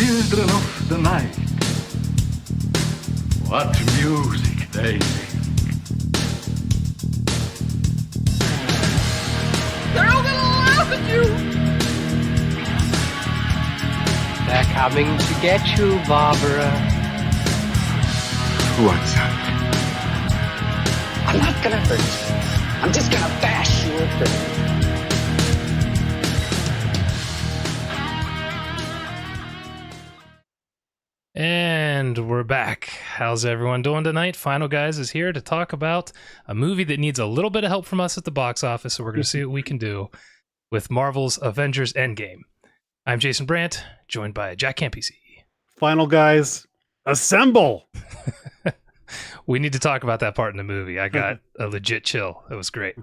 children of the night. What music they make. They're all gonna laugh at you! They're coming to get you, Barbara. What's that? I'm not gonna hurt you. I'm just gonna bash you a bit. And we're back. How's everyone doing tonight? Final Guys is here to talk about a movie that needs a little bit of help from us at the box office, so we're going to see what we can do with Marvel's Avengers Endgame. I'm Jason Brant, joined by Jack Campisi. Final Guys, assemble! We need to talk about that part in the movie. I got a legit chill. It was great.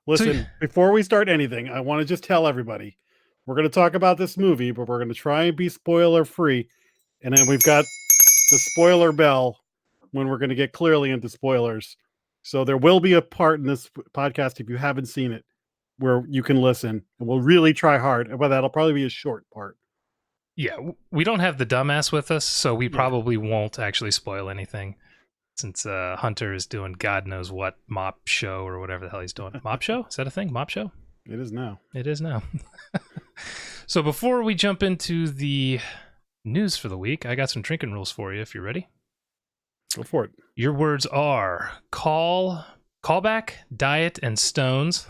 Listen, before we start anything, I want to just tell everybody, we're going to talk about this movie, but we're going to try and be spoiler-free. And then we've got the spoiler bell when we're going to get clearly into spoilers. So there will be a part in this podcast, if you haven't seen it, where you can listen. And we'll really try hard. But that'll probably be a short part. Yeah, we don't have the dumbass with us, so we probably won't actually spoil anything. Since Hunter is doing God knows what mop show or whatever the hell he's doing. Mop show? Is that a thing? Mop show? It is now. It is now. So before we jump into the news for the week, I got some drinking rules for you if you're ready. Go for it. Your words are callback, diet, and stones.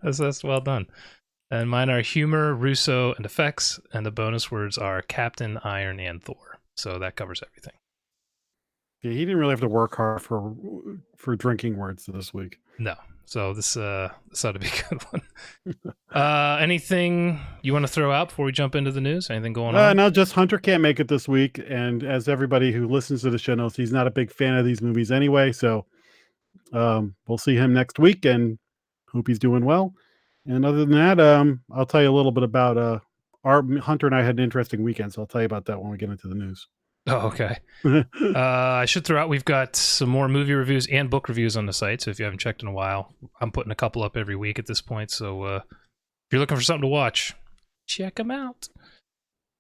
That's well done. And mine are humor, Russo, and effects. And the bonus words are Captain, Iron, and Thor. So that covers everything. Yeah, he didn't really have to work hard for drinking words this week. No. So this ought to be a good one. Anything you want to throw out before we jump into the news? Anything going on? No, just Hunter can't make it this week. And as everybody who listens to the show knows, he's not a big fan of these movies anyway. So we'll see him next week and hope he's doing well. And other than that, I'll tell you a little bit about our Hunter and I had an interesting weekend. So I'll tell you about that when we get into the news. Oh, okay. I should throw out, we've got some more movie reviews and book reviews on the site. So if you haven't checked in a while, I'm putting a couple up every week at this point. So if you're looking for something to watch, check them out.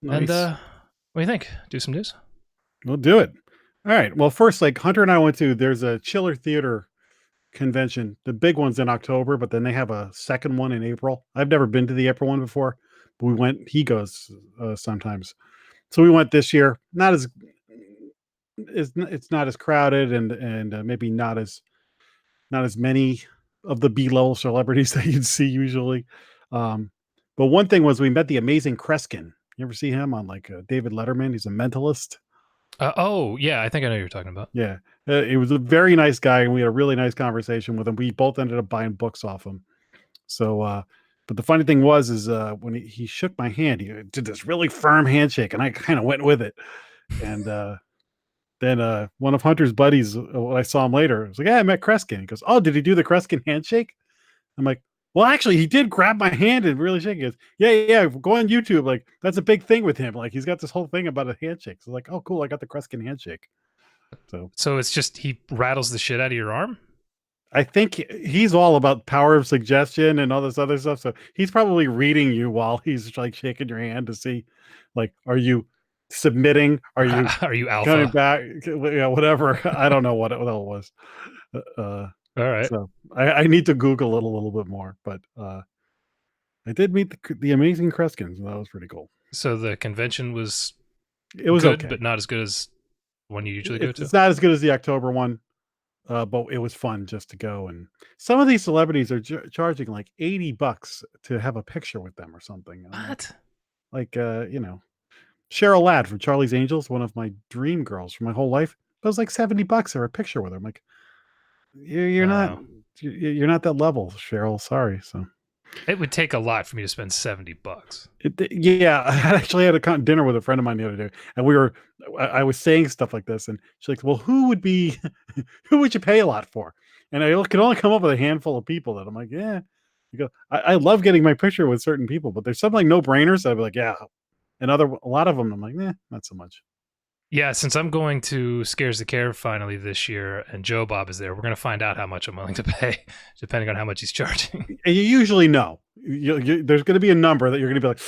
Nice. And what do you think? Do some news? We'll do it. All right. Well, first, like Hunter and I went to, there's a Chiller Theater convention. The big one's in October, but then they have a second one in April. I've never been to the April one before, but we went, he goes sometimes. So we went this year. It's not as crowded and maybe not as many of the B-level celebrities that you'd see usually. But one thing was we met the amazing Kreskin. You ever see him on like David Letterman? He's a mentalist. Oh yeah, I think I know who you're talking about. Yeah, it was a very nice guy, and we had a really nice conversation with him. We both ended up buying books off him. So. But the funny thing was when he shook my hand, he did this really firm handshake, and I kind of went with it. And then one of Hunter's buddies, when I saw him later, I was like, "Yeah, I met Kreskin." He goes, "Oh, did he do the Kreskin handshake?" I'm like, "Well, actually, he did grab my hand and really shake it." He goes, "Yeah, go on YouTube. Like that's a big thing with him. Like he's got this whole thing about a handshake." So like, "Oh, cool, I got the Kreskin handshake." So it's just he rattles the shit out of your arm? I think he's all about power of suggestion and all this other stuff. So he's probably reading you while he's like shaking your hand to see, like, are you submitting? Are you alpha? Coming back? Yeah, whatever. I don't know what it was. All right. So I need to Google it a little bit more, but I did meet the amazing Kreskin. So that was pretty cool. So the convention was good, okay, but not as good as one you usually go to. It's not as good as the October one. But it was fun just to go, and some of these celebrities are charging like $80 to have a picture with them or something. What? Like Cheryl Ladd from Charlie's Angels, one of my dream girls for my whole life. It was like $70 for a picture with her. I'm like, you're not that level, Cheryl. Sorry. So it would take a lot for me to spend $70. Yeah, I actually had a dinner with a friend of mine the other day, and I was saying stuff like this, and she's like, "Well, who would you pay a lot for?" And I could only come up with a handful of people that I'm like, "Yeah." You go, I love getting my picture with certain people, but there's some like no brainers. I'd be like, "Yeah," and a lot of them, I'm like, not so much. Yeah, since I'm going to Scares the Care finally this year, and Joe Bob is there, we're going to find out how much I'm willing to pay, depending on how much he's charging. And you usually know. There's going to be a number that you're going to be like,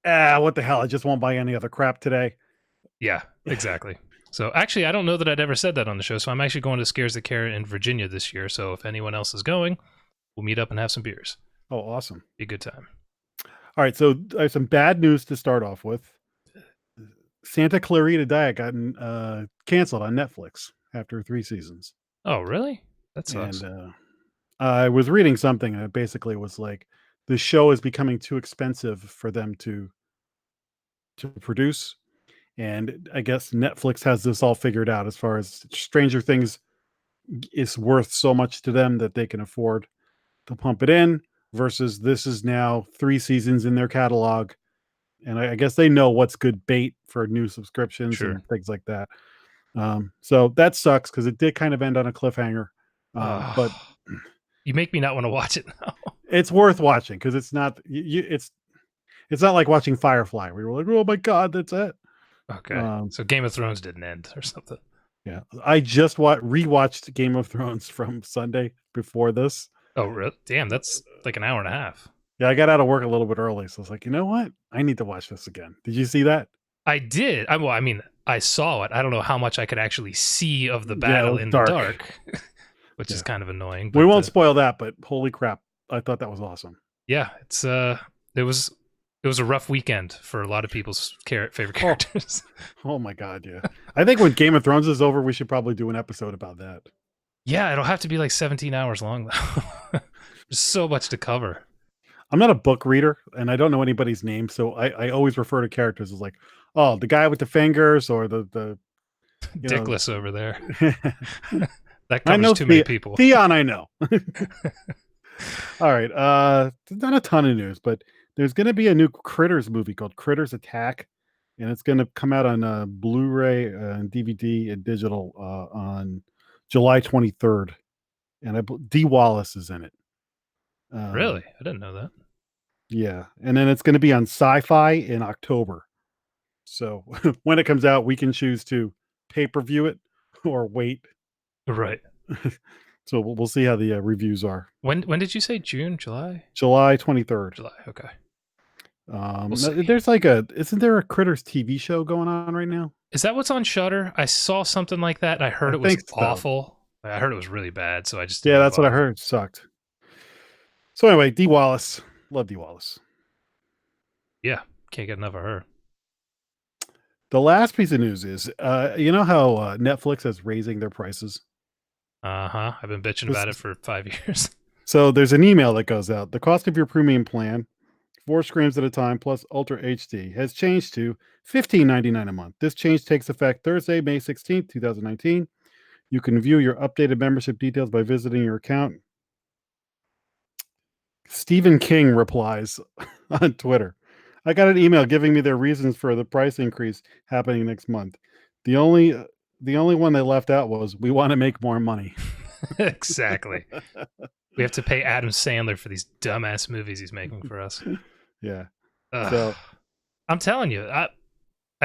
what the hell? I just won't buy any other crap today. Yeah, exactly. So actually, I don't know that I'd ever said that on the show. So I'm actually going to Scares the Carrot in Virginia this year. So if anyone else is going, we'll meet up and have some beers. Oh, awesome. Be a good time. All right, so I have some bad news to start off with. Santa Clarita Diet got canceled on Netflix after 3 seasons. Oh, really? That sucks. And I was reading something, and it basically was like the show is becoming too expensive for them to produce. And I guess Netflix has this all figured out as far as Stranger Things is worth so much to them that they can afford to pump it in, versus this is now 3 seasons in their catalog. And I guess they know what's good bait for new subscriptions Sure. and things like that. So that sucks because it did kind of end on a cliffhanger. But you make me not want to watch it now. it's worth watching because it's not it's not like watching Firefly where you're like, oh my god, that's it. Okay, so Game of Thrones didn't end or something. Yeah, I just rewatched Game of Thrones from Sunday before this. Oh, really? Damn, that's like an hour and a half. Yeah, I got out of work a little bit early, so I was like, you know what? I need to watch this again. Did you see that? I did. I mean, I saw it. I don't know how much I could actually see of the battle in dark. the dark, which is kind of annoying. We won't spoil that, but holy crap, I thought that was awesome. Yeah, it was a rough weekend for a lot of people's favorite characters. Oh my god, yeah. I think when Game of Thrones is over, we should probably do an episode about that. Yeah, it'll have to be like 17 hours long though. There's so much to cover. I'm not a book reader, and I don't know anybody's name, so I always refer to characters as like, oh, the guy with the fingers, or the Dickless over there. That I know covers too many people. Theon, I know. All right, not a ton of news, but there's going to be a new Critters movie called Critters Attack, and it's going to come out on Blu-ray and DVD and digital on July 23rd, and Dee Wallace is in it. Really? I didn't know that. Yeah, and then it's going to be on Sci-Fi in October. So when it comes out, we can choose to pay-per-view it or wait. Right. So we'll see how the reviews are. When did you say? June, July? July 23rd. July. Okay. There's like isn't there a Critters TV show going on right now? Is that what's on Shudder? I saw something like that, and I heard it was so. awful. I heard it was really bad, so I just that's what I heard. It sucked. So anyway, Dee Wallace, love Dee Wallace. Yeah, can't get enough of her. The last piece of news is, you know how Netflix is raising their prices? Uh-huh. I've been bitching about it for 5 years. So there's an email that goes out. The cost of your premium plan, 4 screens at a time plus Ultra HD, has changed to $15.99 a month. This change takes effect Thursday, May 16th, 2019. You can view your updated membership details by visiting your account. Stephen King replies on Twitter, I got an email giving me their reasons for the price increase happening next month. The only one they left out was, we want to make more money. Exactly. We have to pay Adam Sandler for these dumbass movies he's making for us. Yeah. So I'm telling you, I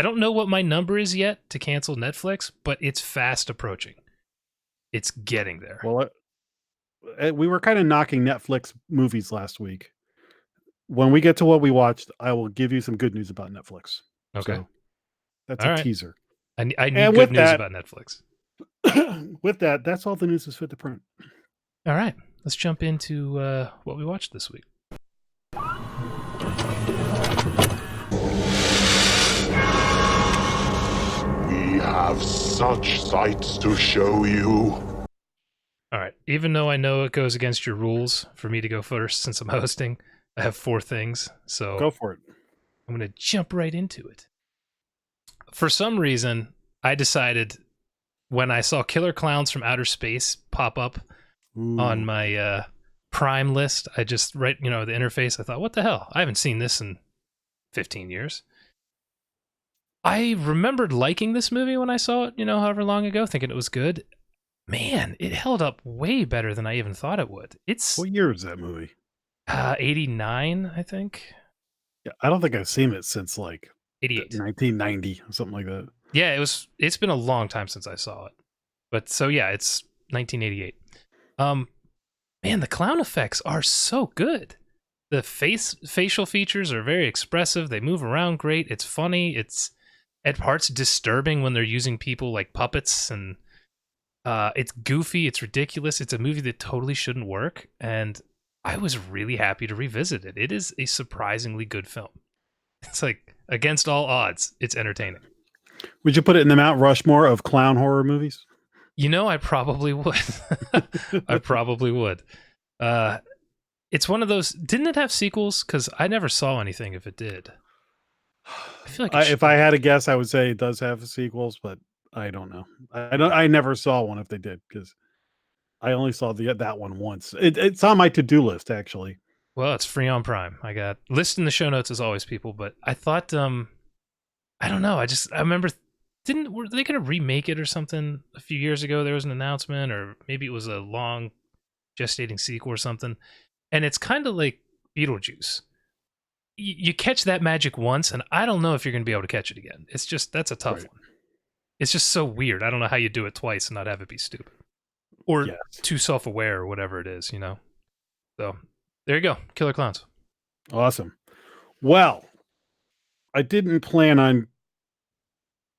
don't know what my number is yet to cancel Netflix, but it's fast approaching. It's getting there. Well, we were kind of knocking Netflix movies last week. When we get to what we watched, I will give you some good news about Netflix. Okay. So that's all a right. teaser. I need good news about Netflix. With that, that's all the news is fit to print. All right. Let's jump into what we watched this week. We have such sights to show you. All right. Even though I know it goes against your rules for me to go first since I'm hosting, I have 4 things. So go for it. I'm going to jump right into it. For some reason, I decided when I saw Killer Clowns from Outer Space pop up on my Prime list, I just the interface, I thought, what the hell? I haven't seen this in 15 years. I remembered liking this movie when I saw it, however long ago, thinking it was good. Man, it held up way better than I even thought it would. What year is that movie? 89, I think. Yeah, I don't think I've seen it since like 88. 1990 or something like that. Yeah, it's been a long time since I saw it. But so yeah, it's 1988. Man, the clown effects are so good. The facial features are very expressive. They move around great. It's funny. It's at parts disturbing when they're using people like puppets, and it's goofy. It's ridiculous. It's a movie that totally shouldn't work, and I was really happy to revisit it. It is a surprisingly good film. It's like against all odds, it's entertaining. Would you put it in the Mount Rushmore of clown horror movies? I probably would. I probably would. It's one of those. Didn't it have sequels? Because I never saw anything if it did. I feel like If I had to guess, I would say it does have sequels, but I don't know. I never saw one if they did, because I only saw that one once. It's on my to-do list, actually. Well, it's free on Prime. I got list in the show notes as always, people. But I thought, I don't know. I remember, were they going to remake it or something a few years ago? There was an announcement, or maybe it was a long gestating sequel or something. And it's kind of like Beetlejuice. You catch that magic once, and I don't know if you're going to be able to catch it again. It's just, that's a tough one. It's just so weird. I don't know how you do it twice and not have it be stupid. Or too self-aware or whatever it is, So, there you go. Killer Clowns. Awesome. Well, I didn't plan on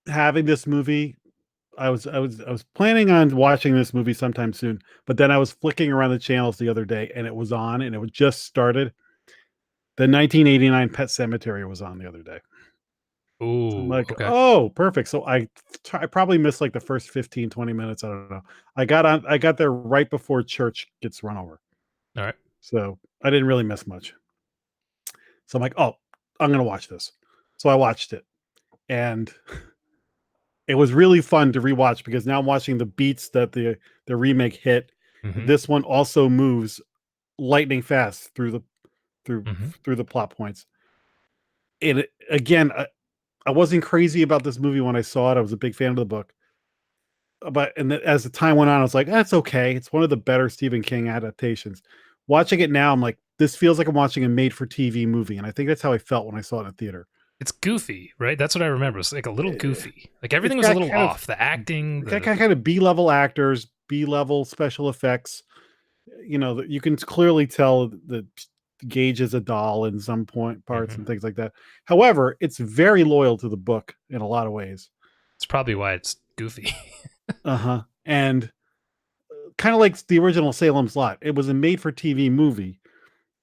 having this movie. I was planning on watching this movie sometime soon, but then I was flicking around the channels the other day, and it was on, and it was just started. The 1989 Pet Sematary was on the other day. Ooh, I'm like, okay. oh, perfect. So I probably missed like the first 15, 20 minutes. I don't know. I got there right before church gets run over. All right. So I didn't really miss much. So I'm like, oh, I'm going to watch this. So I watched it, and it was really fun to rewatch, because now I'm watching the beats that the remake hit. Mm-hmm. This one also moves lightning fast through the plot points. And again, I wasn't crazy about this movie when I saw it. I was a big fan of the book. But as the time went on, I was like, that's okay. It's one of the better Stephen King adaptations. Watching it now, I'm like, this feels like I'm watching a made-for-TV movie. And I think that's how I felt when I saw it in a theater. It's goofy, right? That's what I remember. It's like a little goofy. Like everything was a little off. The acting. Kind of B-level actors, B-level special effects. You can clearly tell that Gage is a doll in some parts and things like that. However, it's very loyal to the book in a lot of ways. It's probably why it's goofy. And kind of like the original Salem's Lot, it was a made-for-TV movie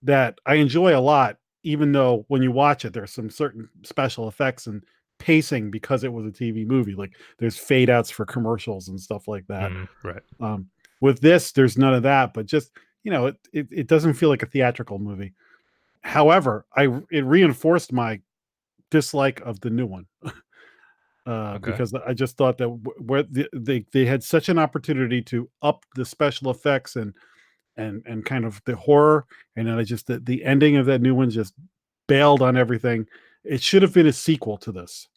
that I enjoy a lot, even though when you watch it, there's some certain special effects and pacing because it was a TV movie. Like there's fade outs for commercials and stuff like that. Right. With this, there's none of that, but just, it doesn't feel like a theatrical movie. However, it reinforced my dislike of the new one. Because I just thought that where they had such an opportunity to up the special effects and kind of the horror, and then the ending of that new one just bailed on everything. It should have been a sequel to this.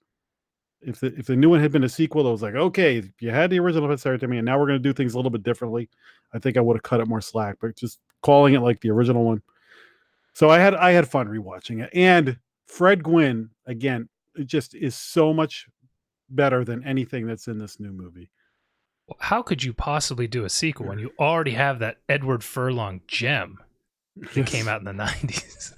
If the new one had been a sequel, it was like, okay, you had the original Pet Sematary, and now we're going to do things a little bit differently. I think I would have cut it more slack, but just calling it like the original one. So I had fun rewatching it, and Fred Gwynn again, it just is so much better than anything that's in this new movie. How could you possibly do a sequel when you already have that Edward Furlong gem that came out in the 90s?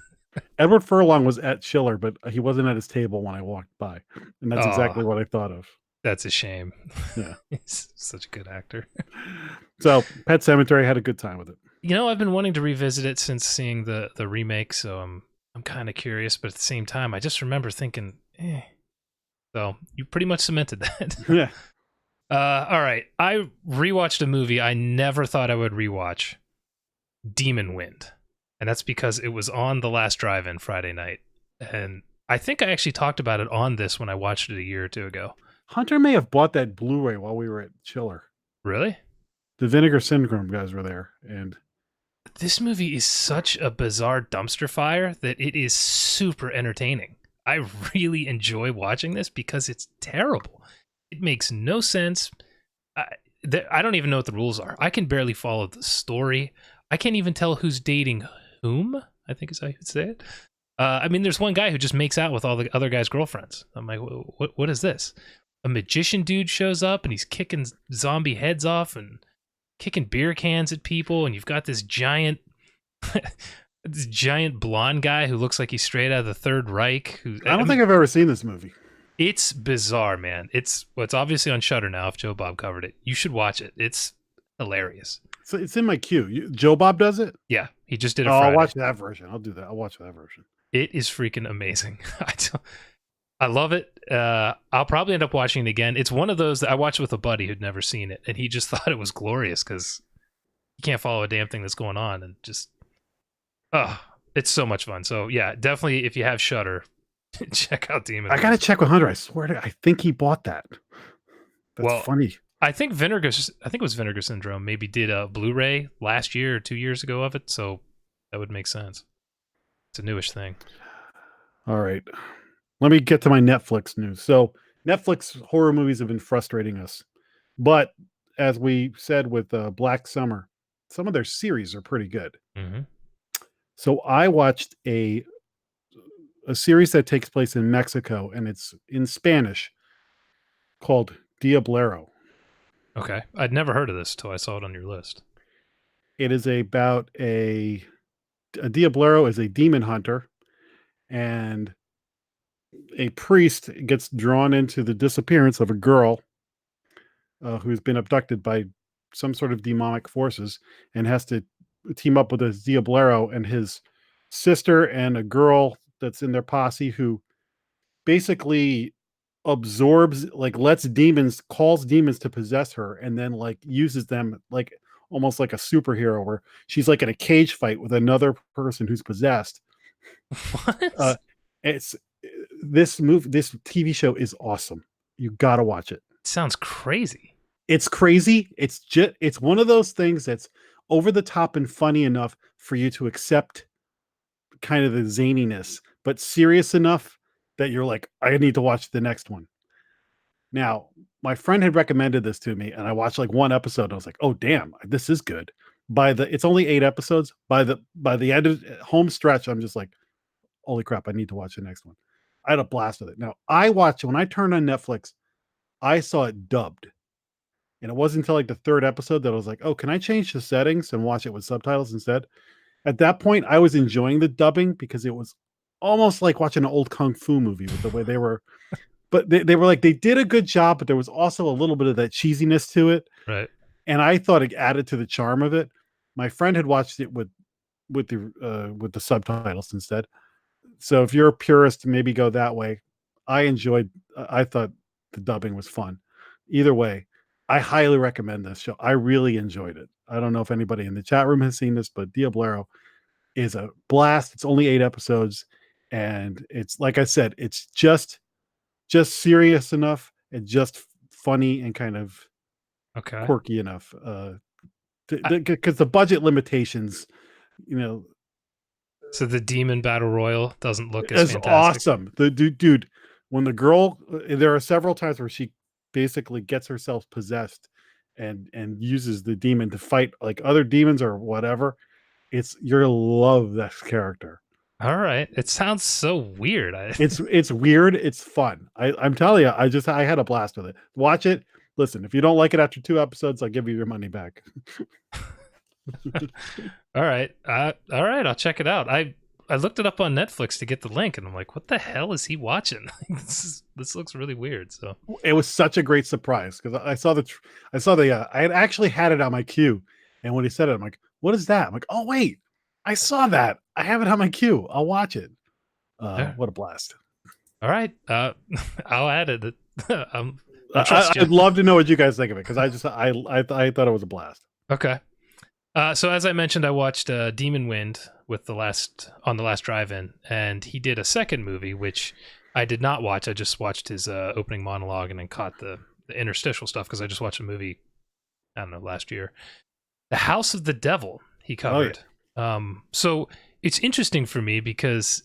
Edward Furlong was at Schiller, but he wasn't at his table when I walked by. And that's exactly what I thought of. That's a shame. Yeah. He's such a good actor. So Pet Sematary, had a good time with it. I've been wanting to revisit it since seeing the remake, so I'm kind of curious, but at the same time, I just remember thinking, So you pretty much cemented that. Yeah. All right. I rewatched a movie I never thought I would rewatch, Demon Wind. And that's because it was on the last drive-in Friday night. And I think I actually talked about it on this when I watched it a year or two ago. Hunter may have bought that Blu-ray while we were at Chiller. Really? The Vinegar Syndrome guys were there. And this movie is such a bizarre dumpster fire that it is super entertaining. I really enjoy watching this because it's terrible. It makes no sense. I don't even know what the rules are. I can barely follow the story. I can't even tell who's dating whom, I think is how you would say it. There's one guy who just makes out with all the other guys' girlfriends. I'm like, what is this? A magician dude shows up and he's kicking zombie heads off and kicking beer cans at people. And you've got this giant this giant blonde guy who looks like he's straight out of the Third Reich. I don't think I've ever seen this movie. It's bizarre, man. It's obviously on Shudder now. If Joe Bob covered it, you should watch it. It's hilarious. So it's in my queue. Joe Bob does it? Yeah, he just did it. I'll watch that version. I'll do that. I'll watch that version. It is freaking amazing. I love it. I'll probably end up watching it again. It's one of those that I watched with a buddy who'd never seen it, and he just thought it was glorious because you can't follow a damn thing that's going on, and just it's so much fun. So yeah, definitely if you have Shudder, check out Demon. I gotta check with Hunter. I swear to, I think he bought that. That's funny. I think it was Vinegar Syndrome maybe did a Blu-ray last year or 2 years ago of it, so that would make sense. It's a newish thing. All right. Let me get to my Netflix news. So Netflix horror movies have been frustrating us. But as we said with Black Summer, some of their series are pretty good. Mm-hmm. So I watched a series that takes place in Mexico, and it's in Spanish, called Diablero. Okay. I'd never heard of this till I saw it on your list. It is about a Diablero is a demon hunter, and a priest gets drawn into the disappearance of a girl who's been abducted by some sort of demonic forces, and has to team up with this Diablero and his sister and a girl that's in their posse, who basically absorbs, like calls demons to possess her, and then like uses them like almost like a superhero, where she's like in a cage fight with another person who's possessed. What? It's this TV show is awesome. You got to watch it. Sounds crazy. It's crazy. It's one of those things that's over the top and funny enough for you to accept kind of the zaniness, but serious enough that you're like, I need to watch the next one. Now, my friend had recommended this to me, and I watched like one episode. And I was like, oh damn, this is good. It's only 8 episodes. By the end of home stretch, I'm just like, holy crap, I need to watch the next one. I had a blast with it. Now, when I turned on Netflix, I saw it dubbed. And it wasn't until like the 3rd episode that I was like, oh, can I change the settings and watch it with subtitles instead? At that point, I was enjoying the dubbing because it was almost like watching an old kung fu movie with the way they were. But they were like, they did a good job, but there was also a little bit of that cheesiness to it. Right. And I thought it added to the charm of it. My friend had watched it with the subtitles instead. So if you're a purist, maybe go that way. I thought the dubbing was fun. Either way, I highly recommend this show. I really enjoyed it. I don't know if anybody in the chat room has seen this, but Diablero is a blast. It's only 8 episodes, and it's, like I said, it's just serious enough and just funny and kind of quirky enough. Because the budget limitations, So the demon battle royal doesn't look as fantastic. Awesome. The dude, when the girl, there are several times where she basically gets herself possessed and uses the demon to fight like other demons or whatever. You're gonna love this character. All right. It sounds so weird. It's weird. It's fun. I'm telling you, I had a blast with it. Watch it. Listen, if you don't like it after 2 episodes, I'll give you your money back. All right. I'll check it out. I looked it up on Netflix to get the link, and I'm like, what the hell is he watching? This looks really weird. So it was such a great surprise because I had actually had it on my queue, and when he said it, I'm like, what is that? I'm like, oh wait, I saw that. I have it on my queue. I'll watch it. What a blast! All right, I'll add it. I'd love to know what you guys think of it because I thought it was a blast. Okay. So as I mentioned, I watched Demon Wind on the last drive-in, and he did a second movie which I did not watch. I just watched his opening monologue and then caught the interstitial stuff because I just watched a movie, I don't know, last year. The House of the Devil he covered. Oh, yeah. So it's interesting for me because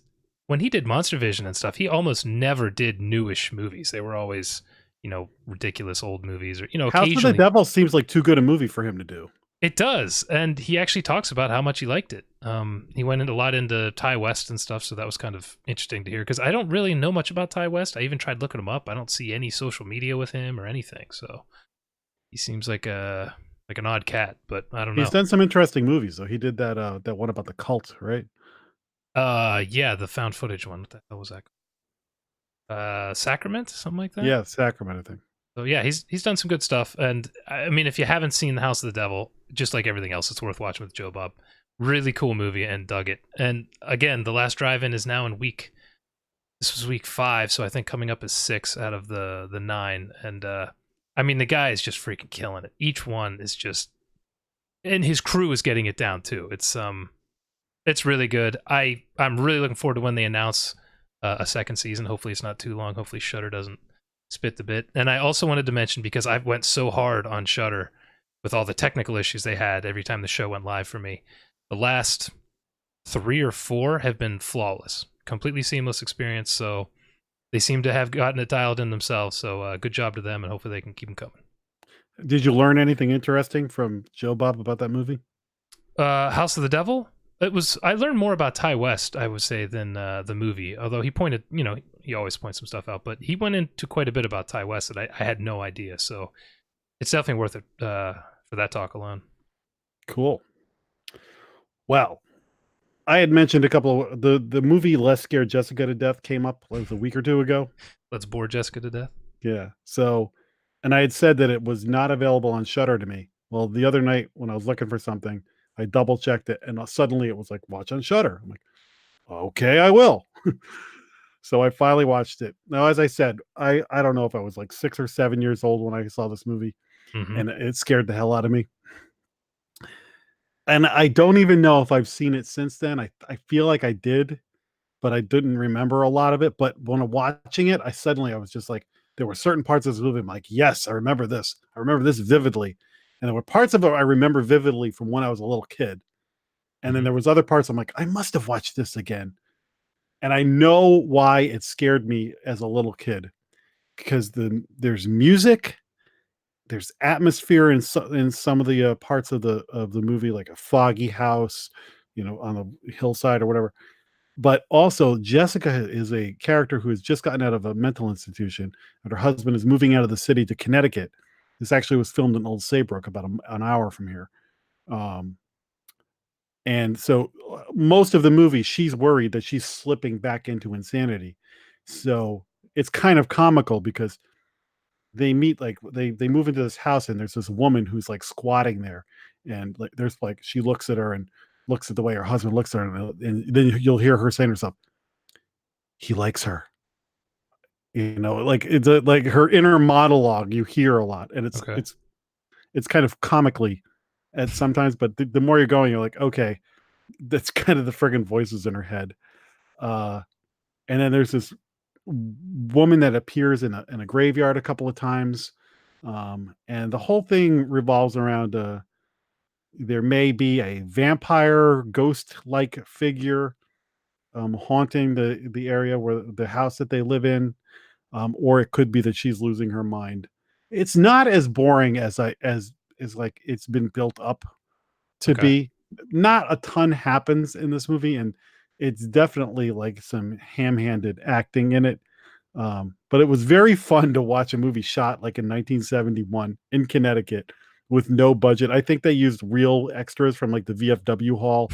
when he did Monster Vision and stuff, he almost never did newish movies. They were always, ridiculous old movies, or House of the Devil seems like too good a movie for him to do. It does, and he actually talks about how much he liked it. He went a lot into Ty West and stuff, so that was kind of interesting to hear, because I don't really know much about Ty West. I even tried looking him up. I don't see any social media with him or anything, so he seems like an odd cat, but I don't know. He's done some interesting movies, though. He did that one about the cult, right? Yeah, the found footage one. What the hell was that? Sacrament, something like that. Yeah, Sacramento thing. So yeah, he's done some good stuff, and I mean, if you haven't seen The House of the Devil, just like everything else, it's worth watching with Joe Bob. Really cool movie, and dug it. And again, The Last Drive-In is now in week. This was week 5, so I think coming up is 6 out of the 9. And I mean, the guy is just freaking killing it. Each one is just, and his crew is getting it down too. It's really good. I'm really looking forward to when they announce a second season. Hopefully, it's not too long. Hopefully, Shudder doesn't spit the bit. And I also wanted to mention, because I went so hard on Shudder with all the technical issues they had every time the show went live for me. The last 3 or 4 have been flawless, completely seamless experience. So they seem to have gotten it dialed in themselves. So good job to them, and hopefully they can keep them coming. Did you learn anything interesting from Joe Bob about that movie? House of the Devil. I learned more about Ty West, I would say, than the movie. Although he pointed, he always points some stuff out, but he went into quite a bit about Ty West that I had no idea. So it's definitely worth it for that talk alone. Cool. Well, I had mentioned a couple of the movie Less Scared Jessica to Death came up like a week or 2 ago. Let's bore Jessica to death. Yeah. So, and I had said that it was not available on Shudder to me. Well, the other night when I was looking for something, I double checked it, and suddenly it was like, watch on Shudder. I'm like, okay, I will. So I finally watched it. Now, as I said, I don't know if I was like 6 or 7 years old when I saw this movie, and it scared the hell out of me. And I don't even know if I've seen it since then. I feel like I did, but I didn't remember a lot of it. But when I'm watching it, I was just like, there were certain parts of this movie I'm like, yes, I remember this. I remember this vividly. And there were parts of it I remember vividly from when I was a little kid. And then there was other parts I'm like, I must have watched this again. And I know why it scared me as a little kid, because there's music, there's atmosphere in some of the parts of the movie, like a foggy house, on a hillside or whatever. But also, Jessica is a character who has just gotten out of a mental institution, and her husband is moving out of the city to Connecticut. This actually was filmed in Old Saybrook, about an hour from here. And so most of the movie, she's worried that she's slipping back into insanity. So it's kind of comical because they meet, like they move into this house, and there's this woman who's like squatting there, and like there's like she looks at her and looks at the way her husband looks at her, and then you'll hear her saying to herself, he likes her. Like it's like her inner monologue you hear a lot, and it's kind of comically at sometimes, but the more you're going, you're like, okay, that's kind of the friggin' voices in her head. And then there's this woman that appears in a graveyard a couple of times, and the whole thing revolves around there may be a vampire ghost-like figure haunting the area where the house that they live in, or it could be that she's losing her mind. It's not as boring as like it's been built up to be. Not a ton happens in this movie, and it's definitely like some ham-handed acting in it. But it was very fun to watch a movie shot like in 1971 in Connecticut with no budget. I think they used real extras from like the VFW hall.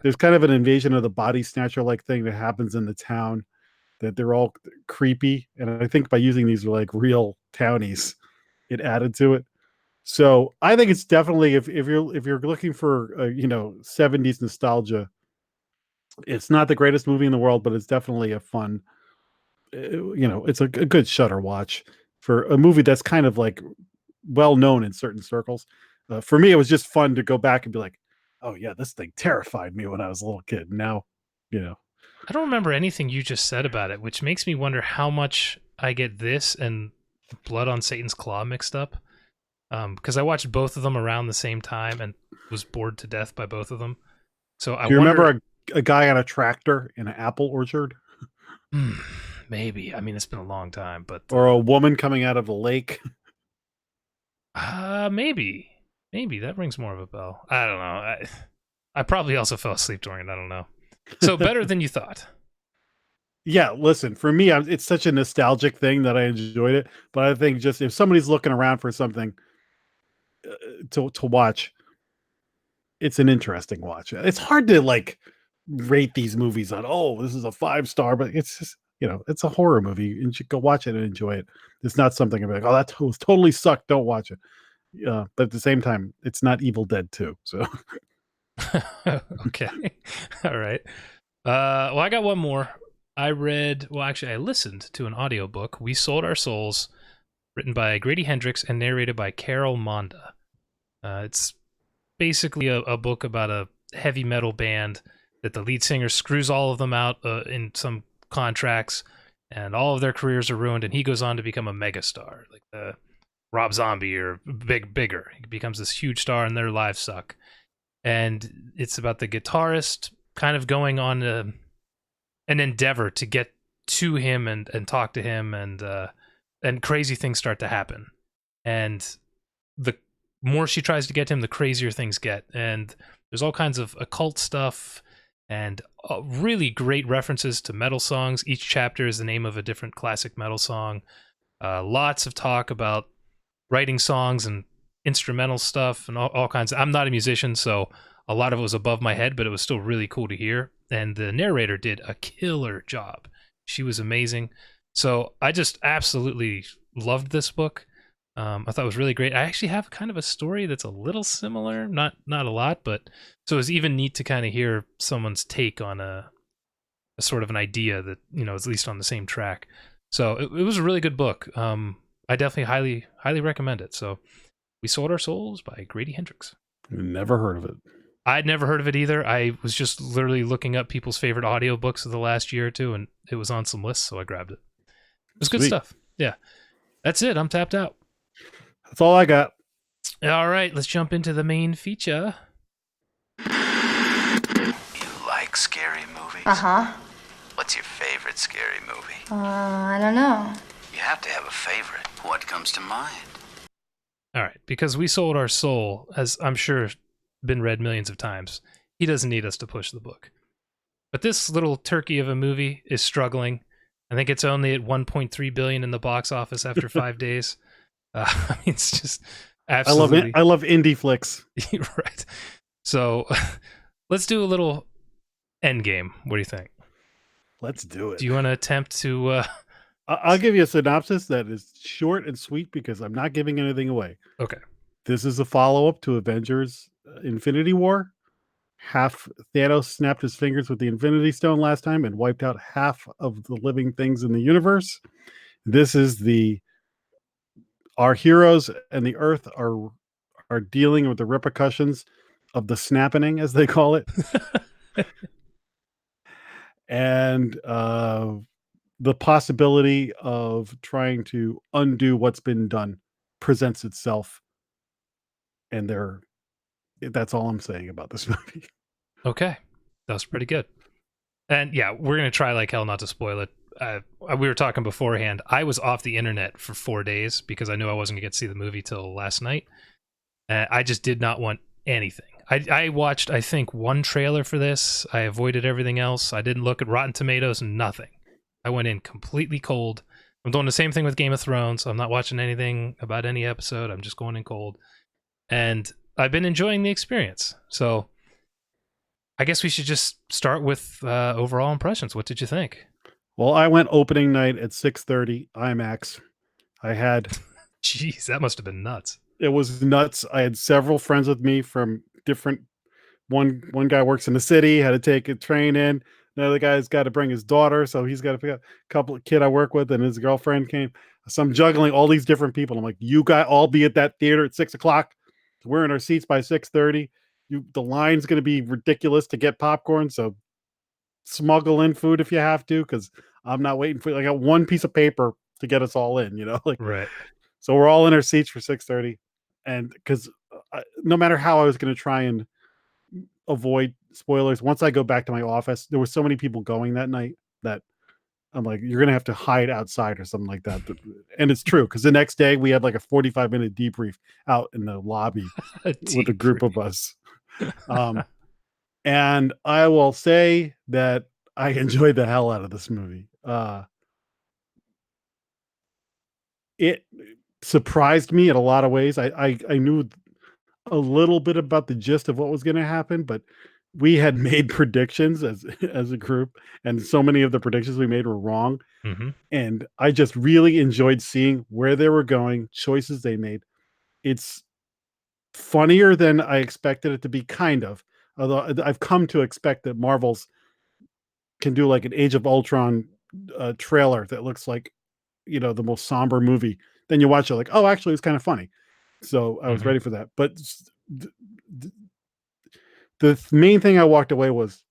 There's kind of an invasion of the body snatcher like thing that happens in the town, that they're all creepy. And I think by using these like real townies, it added to it. So I think it's definitely, if you're looking for 70s nostalgia, it's not the greatest movie in the world, but it's definitely a fun, it's a good Shudder watch for a movie that's kind of like well known in certain circles. For me, it was just fun to go back and be like, oh yeah, this thing terrified me when I was a little kid. Now, I don't remember anything you just said about it, which makes me wonder how much I get this and Blood on Satan's Claw mixed up. Because I watched both of them around the same time and was bored to death by both of them. So do you remember a guy on a tractor in an apple orchard? Maybe. I mean, it's been a long time, but or a woman coming out of a lake. Maybe that rings more of a bell. I don't know. I probably also fell asleep during it. I don't know. So better than you thought. Yeah, listen, for me, it's such a nostalgic thing that I enjoyed it. But I think just if somebody's looking around for something to watch, it's an interesting watch. It's hard to like rate these movies on, oh, this is a 5-star, but it's just, it's a horror movie and you should go watch it and enjoy it. It's not something I'm like, oh, that was totally sucked. Don't watch it. But at the same time, it's not Evil Dead 2. So Okay. All right. Well, I got one more. I listened to an audiobook, We Sold Our Souls, written by Grady Hendrix and narrated by Carol Monda. It's basically a book about a heavy metal band that the lead singer screws all of them out in some contracts, and all of their careers are ruined, and he goes on to become a megastar, like the Rob Zombie or bigger. He becomes this huge star, and their lives suck. And it's about the guitarist kind of going on an endeavor to get to him and talk to him, and crazy things start to happen. And the more she tries to get to him, the crazier things get. And there's all kinds of occult stuff and really great references to metal songs. Each chapter is the name of a different classic metal song. Lots of talk about writing songs and instrumental stuff and all kinds. I'm not a musician, so a lot of it was above my head, but it was still really cool to hear. And the narrator did a killer job. She was amazing. So I just absolutely loved this book. I thought it was really great. I actually have kind of a story that's a little similar, not a lot, but so it was even neat to kind of hear someone's take on a sort of an idea that, is at least on the same track. So it was a really good book. I definitely highly recommend it. So We Sold Our Souls by Grady Hendrix. never heard of it. I'd never heard of it either. I was just literally looking up people's favorite audiobooks of the last year or two, and it was on some lists, so I grabbed it. It was good stuff. Yeah. That's it. I'm tapped out. That's all I got. All right, let's jump into the main feature. You like scary movies? Uh-huh. What's your favorite scary movie? I don't know. You have to have a favorite. What comes to mind? All right, because We Sold Our Soul, as I'm sure been read millions of times, he doesn't need us to push the book. But this little turkey of a movie is struggling. I think it's only at 1.3 billion in the box office after 5 days. I mean, it's just absolutely. I love indie flicks. Right. So let's do a little Endgame. What do you think? Let's do it. Do you want to attempt to? I'll give you a synopsis that is short and sweet because I'm not giving anything away. Okay. This is a follow-up to Avengers Infinity War. Half Thanos snapped his fingers with the Infinity Stone last time and wiped out half of the living things in the universe. This is our heroes and the Earth are dealing with the repercussions of the snapping, as they call it. And the possibility of trying to undo what's been done presents itself. And that's all I'm saying about this movie. Okay. That was pretty good. And yeah, we're going to try like hell not to spoil it. We were talking beforehand. I was off the internet for 4 days because I knew I wasn't going to get to see the movie till last night. I just did not want anything. I watched, I think, one trailer for this. I avoided everything else. I didn't look at Rotten Tomatoes, nothing. I went in completely cold. I'm doing the same thing with Game of Thrones. I'm not watching anything about any episode. I'm just going in cold. And I've been enjoying the experience. So I guess we should just start with overall impressions. What did you think? Well, I went opening night at 6:30 IMAX. I had... Jeez, that must have been nuts. It was nuts. I had several friends with me from different... One guy works in the city, had to take a train in. Another guy's got to bring his daughter, so he's got to pick up a couple of kid I work with, and his girlfriend came. So I'm juggling all these different people. I'm like, you guys all be at that theater at 6 o'clock. We're in our seats by 6:30. The line's going to be ridiculous to get popcorn, so smuggle in food if you have to, because I'm not waiting for... I got one piece of paper to get us all in, like right. So we're all in our seats for 6:30, and because no matter how I was going to try and avoid spoilers, once I go back to my office, there were so many people going that night that I'm like, you're going to have to hide outside or something like that. And it's true, because the next day we had like a 45-minute debrief out in the lobby with a group of us. And I will say that I enjoyed the hell out of this movie. It surprised me in a lot of ways. I knew a little bit about the gist of what was going to happen, but we had made predictions as a group, and so many of the predictions we made were wrong. Mm-hmm. And I just really enjoyed seeing where they were going, choices they made. It's funnier than I expected it to be, kind of. Although I've come to expect that Marvel's can do like an Age of Ultron trailer that looks like, the most somber movie. Then you watch it like, oh, actually, it's kind of funny. So I was Mm-hmm. ready for that. But the main thing I walked away was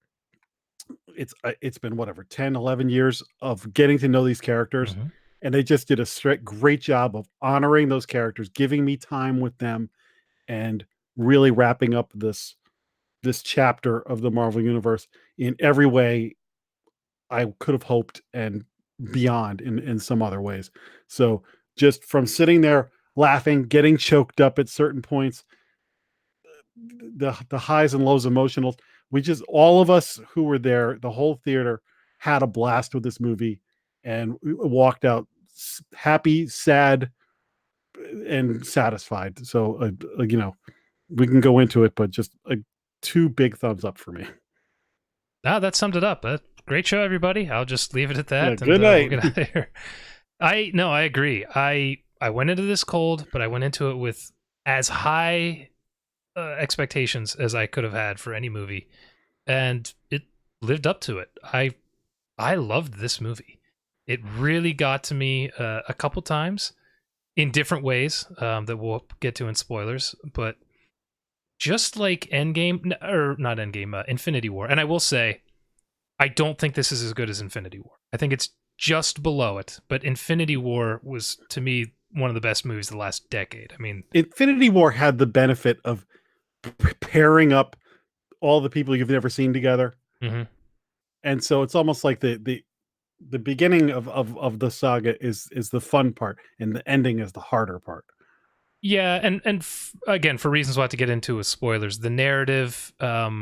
it's been whatever 10, 11 years of getting to know these characters, Mm-hmm. and they just did a great job of honoring those characters, giving me time with them, and really wrapping up this chapter of the Marvel universe in every way I could have hoped, and beyond in some other ways. So just from sitting there laughing, getting choked up at certain points, the highs and lows emotional, we just, all of us who were there, the whole theater, had a blast with this movie, and we walked out happy, sad, and satisfied. So we can go into it, but just two big thumbs up for me. Ah, that summed it up. Great show, everybody. I'll just leave it at Yeah, that, good and we'll night. get out of here. I agree. I went into this cold, but I went into it with as high expectations as I could have had for any movie, and it lived up to it. I loved this movie. It really got to me a couple times in different ways that we'll get to in spoilers, but just like Endgame, or not Endgame, Infinity War. And I will say, I don't think this is as good as Infinity War. I think it's just below it, but Infinity War was, to me, one of the best movies of the last decade. I mean, Infinity War had the benefit of pairing up all the people you've never seen together. mhm. And so it's almost like the beginning of the saga is the fun part, and the ending is the harder part. Yeah, and again, for reasons we'll have to get into with spoilers, the narrative, the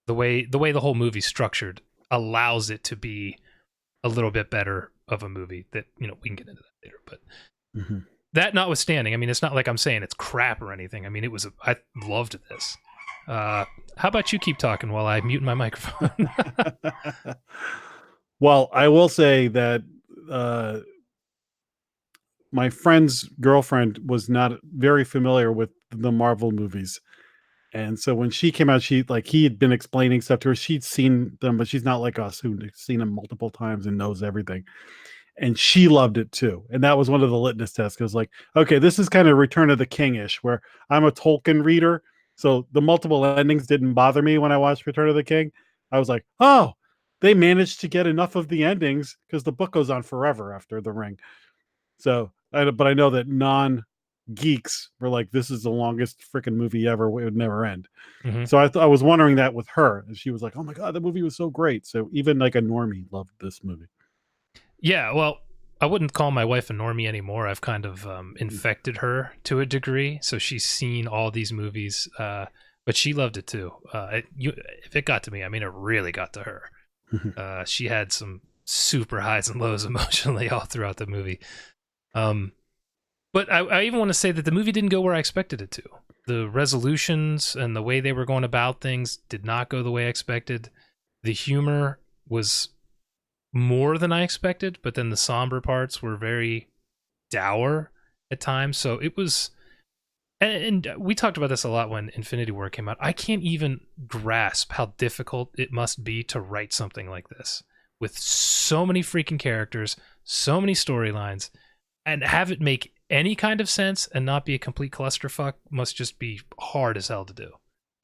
way the whole movie's structured allows it to be a little bit better of a movie. That we can get into that later, but Mm-hmm. that notwithstanding, I mean, it's not like I'm saying it's crap or anything. I mean, I loved this. How about you keep talking while I mute my microphone? Well, I will say that uh, my friend's girlfriend was not very familiar with the Marvel movies. And so when she came out, he had been explaining stuff to her. She'd seen them, but she's not like us who've seen them multiple times and knows everything. And she loved it too. And that was one of the litmus tests. Because like, okay, this is kind of Return of the King-ish, where I'm a Tolkien reader. So the multiple endings didn't bother me when I watched Return of the King. I was like, oh, they managed to get enough of the endings, because the book goes on forever after The Ring. So, but I know that non-geeks were like, this is the longest freaking movie ever. It would never end. Mhm. So I was wondering that with her. And she was like, oh my God, the movie was so great. So even like a normie loved this movie. Yeah, well, I wouldn't call my wife a normie anymore. I've kind of infected her to a degree, so she's seen all these movies, but she loved it too. If it got to me, I mean, it really got to her. She had some super highs and lows emotionally all throughout the movie. But I even want to say that the movie didn't go where I expected it to. The resolutions and the way they were going about things did not go the way I expected. The humor was more than I expected, but then the somber parts were very dour at times. So it was, and we talked about this a lot when Infinity War came out. I can't even grasp how difficult it must be to write something like this with so many freaking characters, so many storylines, and have it make any kind of sense and not be a complete clusterfuck. Must just be hard as hell to do.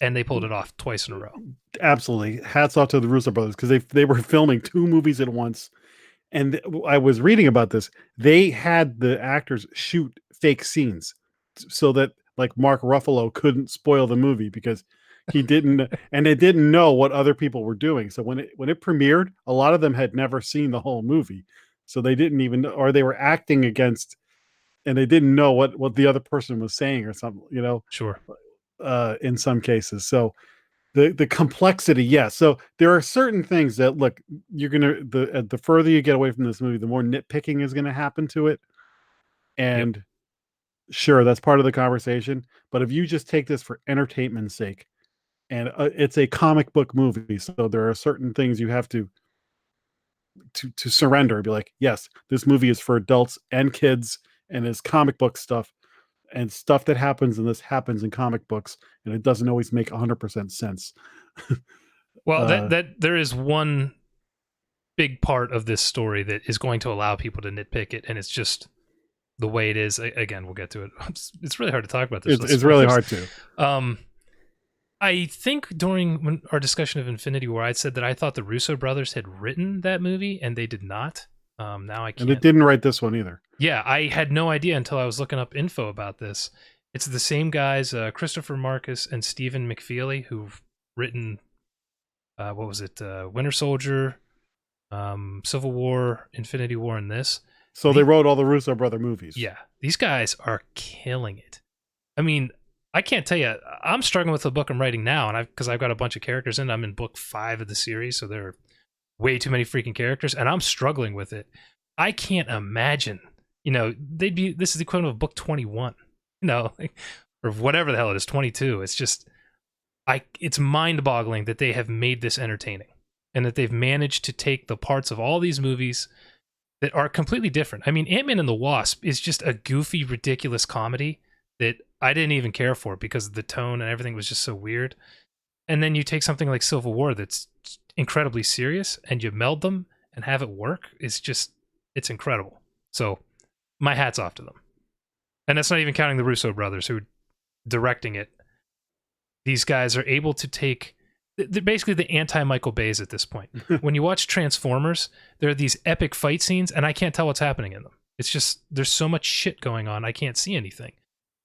And they pulled it off twice in a row. Absolutely. Hats off to the Russo brothers, because they were filming two movies at once. And I was reading about this. They had the actors shoot fake scenes so that like Mark Ruffalo couldn't spoil the movie, because he didn't, and they didn't know what other people were doing. So when it premiered, a lot of them had never seen the whole movie. So they didn't even know, or they were acting against, and they didn't know what the other person was saying or something, Sure. in some cases. So the complexity, yes. So there are certain things that, look, you're gonna, the further you get away from this movie, the more nitpicking is going to happen to it. And sure, that's part of the conversation. But if you just take this for entertainment's sake, and it's a comic book movie, so there are certain things you have to surrender and be like, yes, this movie is for adults and kids, and is comic book stuff, and stuff that happens in this happens in comic books, and it doesn't always make 100% sense. Well, that there is one big part of this story that is going to allow people to nitpick it, and it's just the way it is. Again, we'll get to it. It's really hard to talk about this. It's really hard to. I think during our discussion of Infinity War, I said that I thought the Russo brothers had written that movie, and they did not. Now I can't. And they didn't write this one either. Yeah, I had no idea until I was looking up info about this. It's the same guys, Christopher Marcus and Stephen McFeely, who've written, what was it, Winter Soldier, Civil War, Infinity War, and this. So they wrote all the Russo brother movies. Yeah, these guys are killing it. I mean, I can't tell you. I'm struggling with the book I'm writing now, and because I've got a bunch of characters in. I'm in book 5 of the series, so there are way too many freaking characters, and I'm struggling with it. I can't imagine. This is the equivalent of book 21. Or whatever the hell it is, 22. It's just, it's mind-boggling that they have made this entertaining, and that they've managed to take the parts of all these movies that are completely different. I mean, Ant-Man and the Wasp is just a goofy, ridiculous comedy that I didn't even care for because the tone and everything was just so weird. And then you take something like Civil War that's incredibly serious, and you meld them and have it work. It's incredible. So my hat's off to them. And that's not even counting the Russo brothers who are directing it. These guys are able to take... They're basically the anti-Michael Bays at this point. When you watch Transformers, there are these epic fight scenes, and I can't tell what's happening in them. It's just, there's so much shit going on, I can't see anything.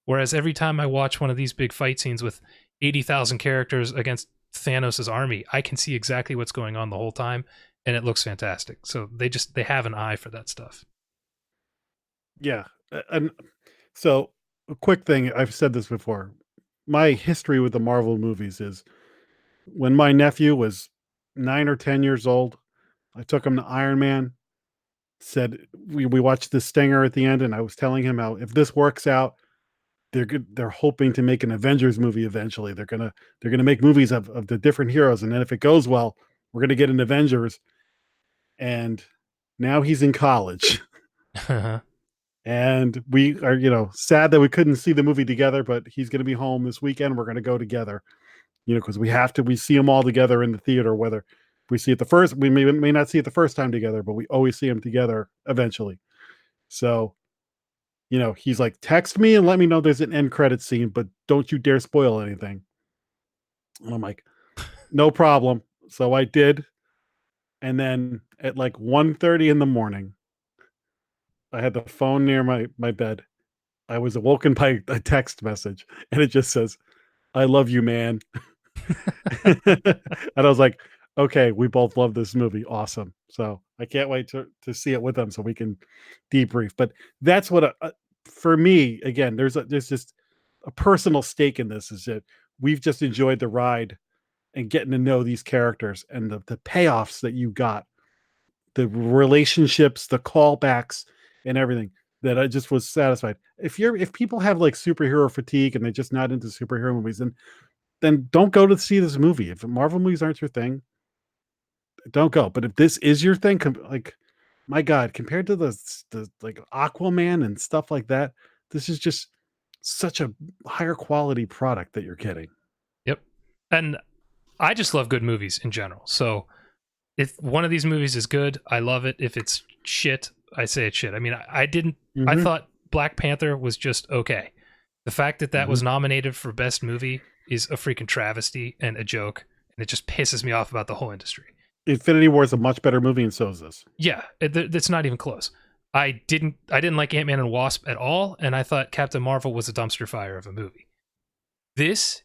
Whereas every time I watch one of these big fight scenes with 80,000 characters against Thanos' army, I can see exactly what's going on the whole time, and it looks fantastic. So they have an eye for that stuff. Yeah. And so, a quick thing, I've said this before. My history with the Marvel movies is, when my nephew was 9 or 10 years old, I took him to Iron Man, said we watched the stinger at the end, and I was telling him how if this works out, they're hoping to make an Avengers movie eventually. They're gonna make movies of the different heroes, and then if it goes well, we're gonna get an Avengers. And now he's in college. And we are, sad that we couldn't see the movie together, but he's going to be home this weekend. We're going to go together, because we see them all together in the theater, whether we see it we may not see it the first time together, but we always see them together eventually. So, he's like, text me and let me know there's an end credit scene, but don't you dare spoil anything. And I'm like, no problem. So I did. And then at like 1:30 in the morning, I had the phone near my bed. I was awoken by a text message, and it just says, "I love you, man." And I was like, okay, we both love this movie. Awesome. So I can't wait to see it with them so we can debrief. But that's what, for me, again, there's just a personal stake in this, is that we've just enjoyed the ride and getting to know these characters, and the payoffs that you got, the relationships, the callbacks, and everything, that I just was satisfied. If people have like superhero fatigue and they're just not into superhero movies, then don't go to see this movie. If Marvel movies aren't your thing, don't go. But if this is your thing, like, my God, compared to the like Aquaman and stuff like that, this is just such a higher quality product that you're getting. Yep. And I just love good movies in general. So if one of these movies is good, I love it. If it's shit, I say it's shit. I mean, I thought Black Panther was just okay. The fact that was nominated for Best Movie is a freaking travesty and a joke, and it just pisses me off about the whole industry. Infinity War is a much better movie, and so is this. Yeah, it's not even close. I didn't like Ant-Man and Wasp at all, and I thought Captain Marvel was a dumpster fire of a movie. This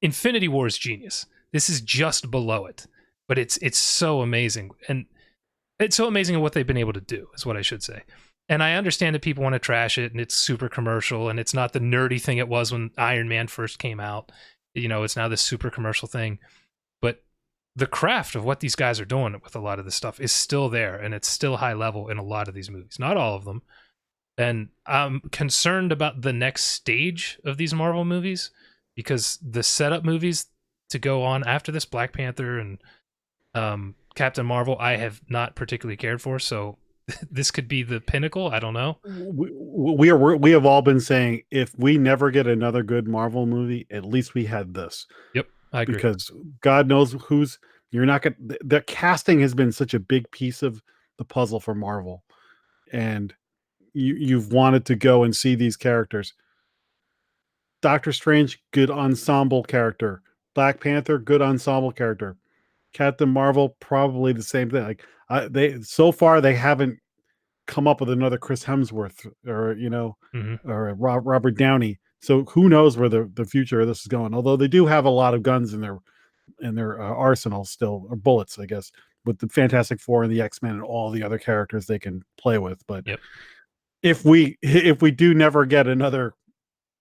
Infinity War is genius. This is just below it, but it's so amazing, and it's so amazing at what they've been able to do, is what I should say. And I understand that people want to trash it, and it's super commercial, and it's not the nerdy thing it was when Iron Man first came out. It's now this super commercial thing. But the craft of what these guys are doing with a lot of this stuff is still there, and it's still high level in a lot of these movies. Not all of them. And I'm concerned about the next stage of these Marvel movies, because the setup movies to go on after this, Black Panther and Captain Marvel, I have not particularly cared for. So this could be the pinnacle. I don't know. We have all been saying if we never get another good Marvel movie, at least we had this. Yep, I agree. Because God knows who's you're not going. The casting has been such a big piece of the puzzle for Marvel, and you've wanted to go and see these characters. Doctor Strange, good ensemble character. Black Panther, good ensemble character. Captain Marvel, probably the same thing. Like they so far they haven't come up with another Chris Hemsworth or or Robert Downey. So who knows where the future of this is going? Although they do have a lot of guns in their arsenal still, or bullets, I guess, with the Fantastic Four and the X-Men and all the other characters they can play with. But Yep. if we do never get another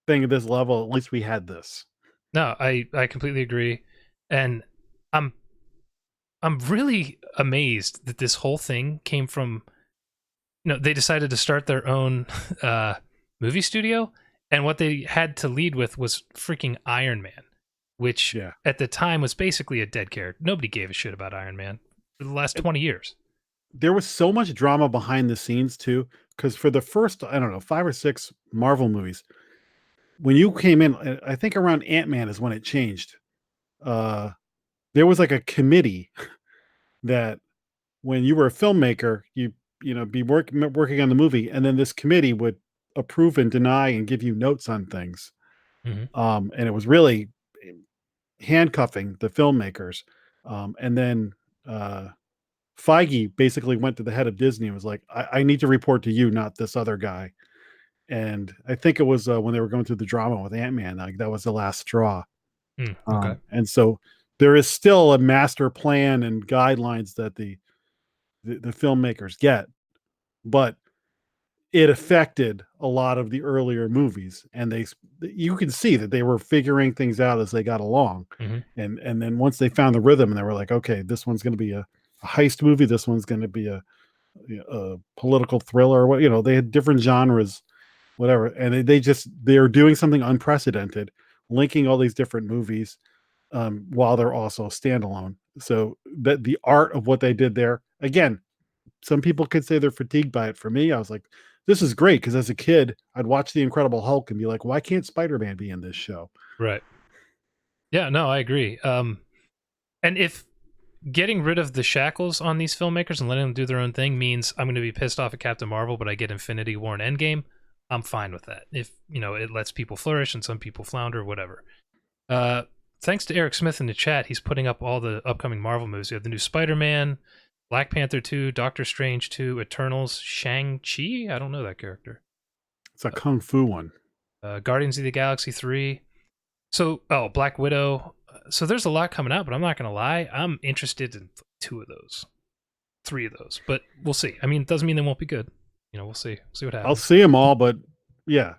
thing at this level, at least we had this. No, I completely agree, and I'm really amazed that this whole thing came from. They decided to start their own movie studio, and what they had to lead with was freaking Iron Man, which at the time was basically a dead character. Nobody gave a shit about Iron Man for the last 20 years. There was so much drama behind the scenes too, because for the first, I don't know, 5 or 6 Marvel movies, when you came in, I think around Ant-Man is when it changed. There was like a committee that when you were a filmmaker, you be working on the movie, and then this committee would approve and deny and give you notes on things. And it was really handcuffing the filmmakers. And then Feige basically went to the head of Disney and was like, I need to report to you, not this other guy. And I think it was when they were going through the drama with Ant-Man, like that was the last straw. Okay. And so there is still a master plan and guidelines that the filmmakers get, but it affected a lot of the earlier movies, and you can see that they were figuring things out as they got along. And then once they found the rhythm, and they were like, okay, this one's going to be a heist movie, this one's going to be a political thriller, what they had different genres, whatever, and they're doing something unprecedented, linking all these different movies while they're also standalone. So that the art of what they did there, again, some people could say they're fatigued by it. For me, I was like, this is great, because as a kid, I'd watch The Incredible Hulk and be like, why can't Spider-Man be in this show? Right. Yeah, no, I agree. And if getting rid of the shackles on these filmmakers and letting them do their own thing means I'm going to be pissed off at Captain Marvel, but I get Infinity War and Endgame, I'm fine with that. If, it lets people flourish and some people flounder, whatever. Thanks to Eric Smith in the chat, he's putting up all the upcoming Marvel movies. You have the new Spider-Man, Black Panther 2, Doctor Strange 2, Eternals, Shang-Chi? I don't know that character. It's a Kung Fu one. Guardians of the Galaxy 3. So, Black Widow. So there's a lot coming out, but I'm not going to lie. I'm interested in 2 of those. 3 of those. But we'll see. I mean, it doesn't mean they won't be good. We'll see. We'll see what happens. I'll see them all, but yeah.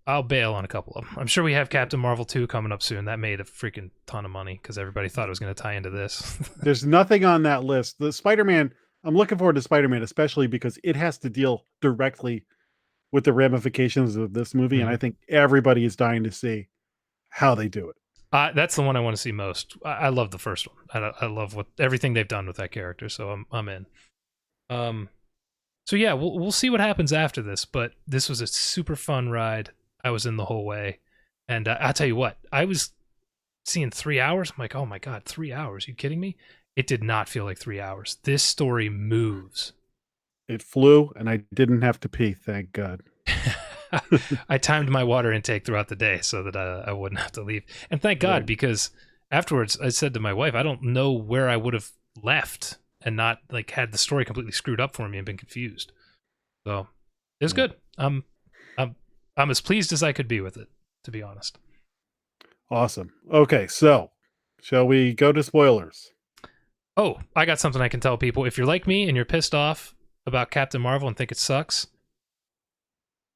I'll bail on a couple of them. I'm sure we have Captain Marvel 2 coming up soon. That made a freaking ton of money because everybody thought it was going to tie into this. There's nothing on that list. The Spider-Man, I'm looking forward to Spider-Man, especially because it has to deal directly with the ramifications of this movie, and I think everybody is dying to see how they do it. That's the one I want to see most. I love the first one. I love everything they've done with that character, so I'm in. So yeah, we'll see what happens after this, but this was a super fun ride. I was in the whole way, and I'll tell you what, I was seeing 3 hours. I'm like, oh my god, 3 hours? You kidding me? It did not feel like 3 hours. This story moves. It flew, and I didn't have to pee. Thank God. I timed my water intake throughout the day so that I wouldn't have to leave, and thank God, because afterwards I said to my wife, I don't know where I would have left and not like had the story completely screwed up for me and been confused. So it was good. I'm as pleased as I could be with it, to be honest. Awesome. Okay, so shall we go to spoilers? Oh, I got something I can tell people. If you're like me and you're pissed off about Captain Marvel and think it sucks,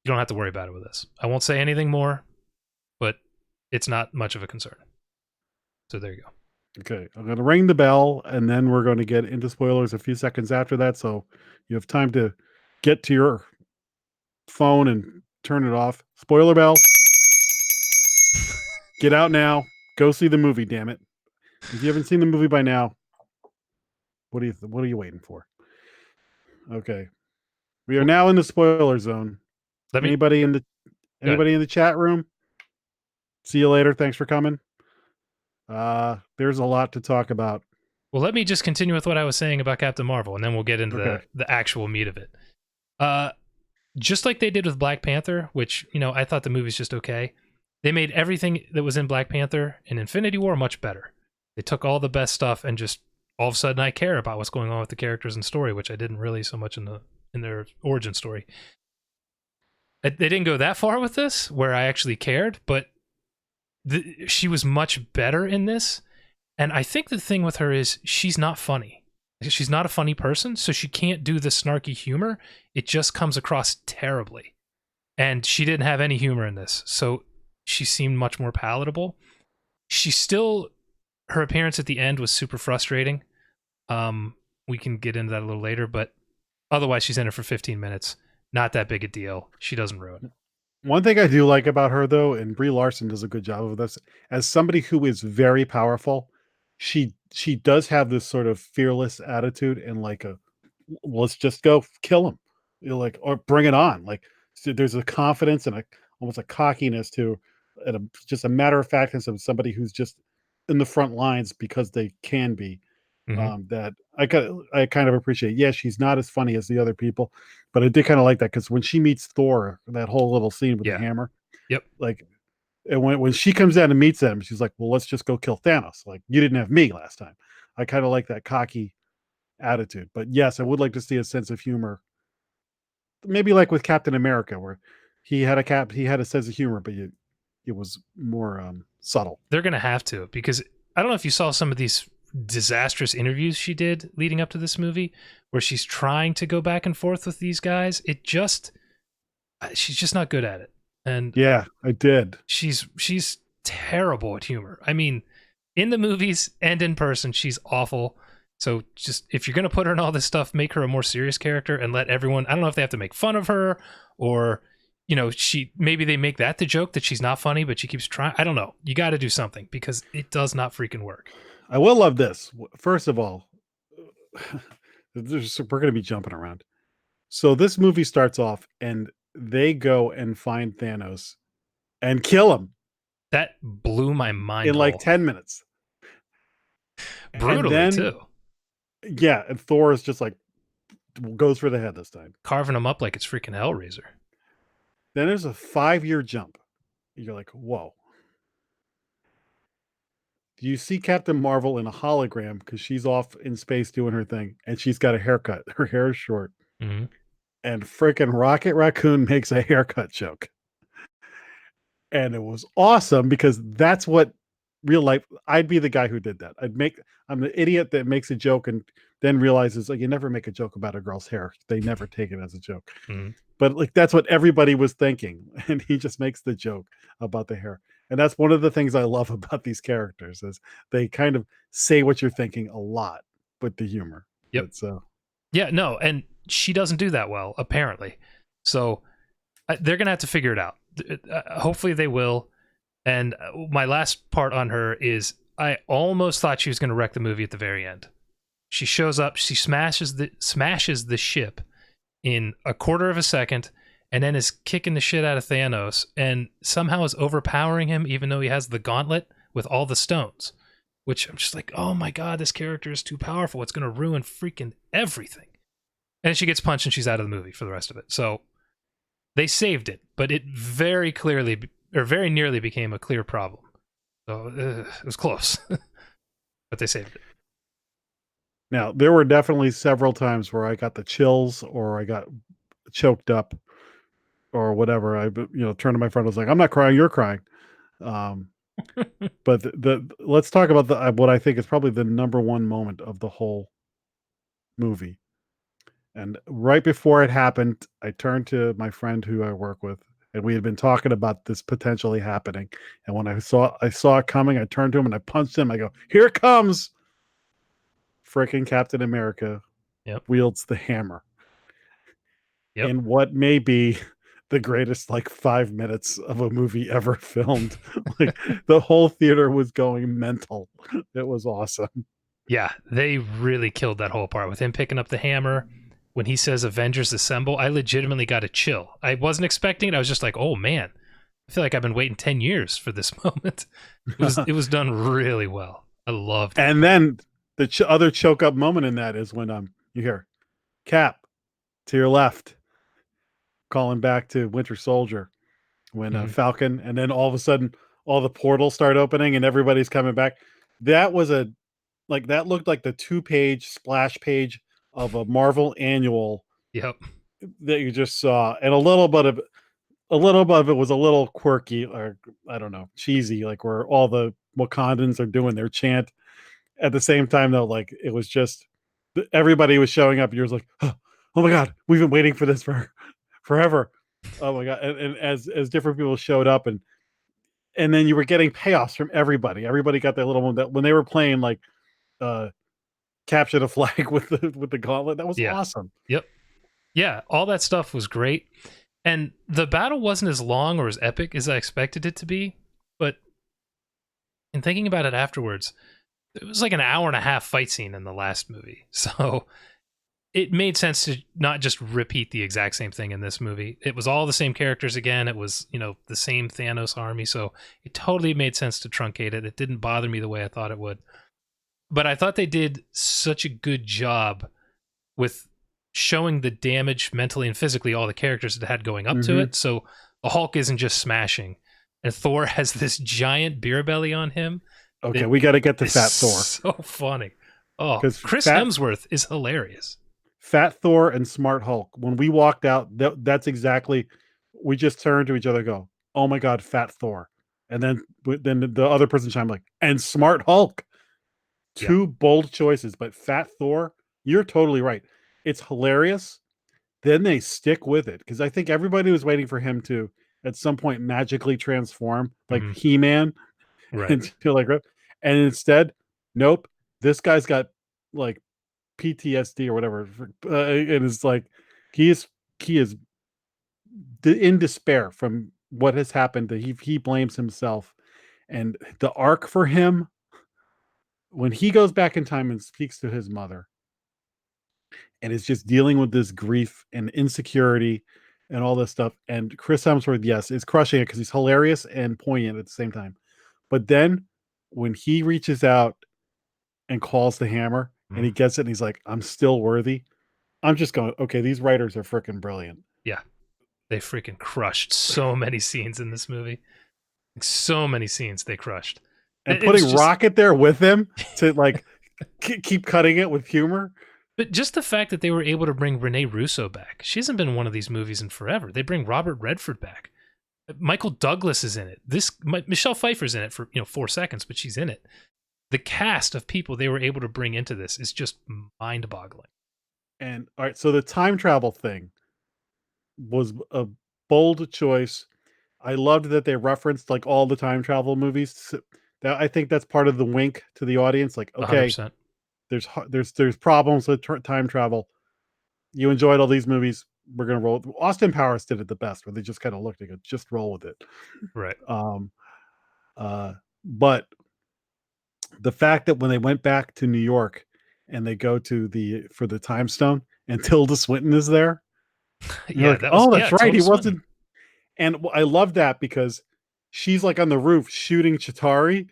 you don't have to worry about it with this. I won't say anything more, but it's not much of a concern. So there you go. Okay, I'm going to ring the bell, and then we're going to get into spoilers a few seconds after that, so you have time to get to your phone and turn it off. Spoiler bell. Get out now. Go see the movie, damn it. If you haven't seen the movie by now, what are you waiting for? Okay. We are now in the spoiler zone. Let me Anybody in the Go ahead. anybody in the chat room? See you later. Thanks for coming. There's a lot to talk about. Well, let me just continue with what I was saying about Captain Marvel, and then we'll get into Okay. the actual meat of it. Just like they did with Black Panther, which, I thought the movie's just okay. They made everything that was in Black Panther and Infinity War much better. They took all the best stuff and just all of a sudden I care about what's going on with the characters and story, which I didn't really so much in their origin story. They didn't go that far with this, where I actually cared, but she was much better in this. And I think the thing with her is she's not funny. She's not a funny person, so she can't do the snarky humor. It just comes across terribly. And she didn't have any humor in this, so she seemed much more palatable. Her appearance at the end was super frustrating. We can get into that a little later, but otherwise she's in it for 15 minutes. Not that big a deal. She doesn't ruin it. One thing I do like about her, though, and Brie Larson does a good job of this, as somebody who is very powerful, she does have this sort of fearless attitude and like let's just go kill him, or bring it on. Like, so there's a confidence and almost a cockiness to, and just a matter of factness of somebody who's just in the front lines because they can be. Mm-hmm. That I kind of appreciate. Yeah, she's not as funny as the other people, but I did kind of like that because when she meets Thor, that whole little scene with the hammer, Yep. like, and when she comes down and meets them, she's like, "Well, let's just go kill Thanos. Like, you didn't have me last time." I kind of like that cocky attitude. But yes, I would like to see a sense of humor, maybe like with Captain America, where he had a sense of humor, but it was more subtle. They're gonna have to, because I don't know if you saw some of these disastrous interviews she did leading up to this movie, where she's trying to go back and forth with these guys. She's just not good at it. And yeah, I did. She's terrible at humor. I mean, in the movies and in person, she's awful. So just, if you're going to put her in all this stuff, make her a more serious character and let everyone, I don't know if they have to make fun of her, or, maybe they make that the joke that she's not funny, but she keeps trying. I don't know. You got to do something, because it does not freaking work. I will love this. First of all, we're going to be jumping around. So this movie starts off and they go and find Thanos and kill him. That blew my mind in like 10 minutes. Brutally, too. Yeah, and Thor is just like, goes for the head this time. Carving him up like it's freaking Hellraiser. Then there's a 5-year jump. You're like, whoa. You see Captain Marvel in a hologram because she's off in space doing her thing, and she's got a haircut. Her hair is short. Mm-hmm. And freaking Rocket Raccoon makes a haircut joke. And it was awesome because that's what real life, I'd be the guy who did that. I'm the idiot that makes a joke and then realizes, like, you never make a joke about a girl's hair. They never take it as a joke. Mm-hmm. But like, that's what everybody was thinking. And he just makes the joke about the hair. And that's one of the things I love about these characters, is they kind of say what you're thinking a lot with the humor. Yep. So yeah, no, and she doesn't do that well, apparently. So they're gonna have to figure it out. Hopefully they will. And my last part on her is, I almost thought she was going to wreck the movie at the very end. She shows up, she smashes the ship in a quarter of a second, and then is kicking the shit out of Thanos, and somehow is overpowering him, even though he has the gauntlet with all the stones. Which I'm just like, oh my god, this character is too powerful. It's going to ruin freaking everything. And she gets punched and she's out of the movie for the rest of it. So they saved it, but it very nearly became a clear problem. So it was close, but they saved it. now, there were definitely several times where I got the chills or I got choked up or whatever. I turned to my friend. I was like, "I'm not crying. You're crying." But let's talk about what I think is probably the number one moment of the whole movie. And right before it happened, I turned to my friend who I work with, and we had been talking about this potentially happening. And when I saw it coming, I turned to him and I punched him. I go, "Here it comes!" Freaking Captain America wields the hammer. Yep. And what may be the greatest like 5 minutes of a movie ever filmed. Like the whole theater was going mental. It was awesome. Yeah, they really killed that whole part with him picking up the hammer. When he says Avengers Assemble, I legitimately got a chill. I wasn't expecting it. I was just like, oh man, I feel like I've been waiting 10 years for this moment. It was done really well. I loved it. And then the other choke up moment in that is when you hear Cap to your left calling back to Winter Soldier when Falcon, and then all of a sudden all the portals start opening and everybody's coming back. That was that looked like the 2-page splash page of a Marvel annual Yep. that you just saw, and a little bit of it was a little quirky, or I don't know, cheesy, like where all the Wakandans are doing their chant at the same time, though. Like it was just everybody was showing up. And you're like, oh my god, we've been waiting for this for forever. Oh my god! And as different people showed up, and then you were getting payoffs from everybody. Everybody got their little one that when they were playing like capture the flag with the gauntlet. That was awesome. Yep. Yeah, all that stuff was great. And the battle wasn't as long or as epic as I expected it to be, but in thinking about it afterwards, it was like an hour and a half fight scene in the last movie. So it made sense to not just repeat the exact same thing in this movie. It was all the same characters again. It was, the same Thanos army. So it totally made sense to truncate it. It didn't bother me the way I thought it would. But I thought they did such a good job with showing the damage mentally and physically all the characters that had going up to it. So the Hulk isn't just smashing. And Thor has this giant beer belly on him. Okay, we got to get to Fat Thor. So funny. Oh, Chris Fat Hemsworth is hilarious. Fat Thor and Smart Hulk. When we walked out, that's exactly. We just turned to each other and go, "Oh my god, Fat Thor!" And then the other person chimed like, "And Smart Hulk." Two bold choices, but Fat Thor, you're totally right. It's hilarious. Then they stick with it because I think everybody was waiting for him to at some point magically transform like He-Man, right? Into like, and instead, nope. This guy's got like PTSD or whatever, and it's like he is in despair from what has happened. He blames himself, and the arc for him when he goes back in time and speaks to his mother and is just dealing with this grief and insecurity and all this stuff. And Chris Hemsworth, yes, is crushing it because he's hilarious and poignant at the same time. But then when he reaches out and calls the hammer and he gets it and he's like, I'm still worthy. I'm just going, okay, these writers are freaking brilliant. Yeah. They freaking crushed so many scenes in this movie. So many scenes they crushed. And putting Rocket there with him to like keep cutting it with humor. But just the fact that they were able to bring Renee Russo back. She hasn't been in one of these movies in forever. They bring Robert Redford back. Michael Douglas is in it. Michelle Pfeiffer's in it for 4 seconds, but she's in it. The cast of people they were able to bring into this is just mind-boggling. And all right, so the time travel thing was a bold choice. I loved that they referenced like all the time travel movies. That I think that's part of the wink to the audience. Like, okay, 100%. there's problems with time travel. You enjoyed all these movies. We're gonna roll. Austin Powers did it the best, where they just kind of looked at it, just roll with it. Right. But the fact that when they went back to New York and they go to for the time stone and Tilda Swinton is there. Yeah, like, that's right. He wasn't. And I love that because she's like on the roof shooting Chitauri.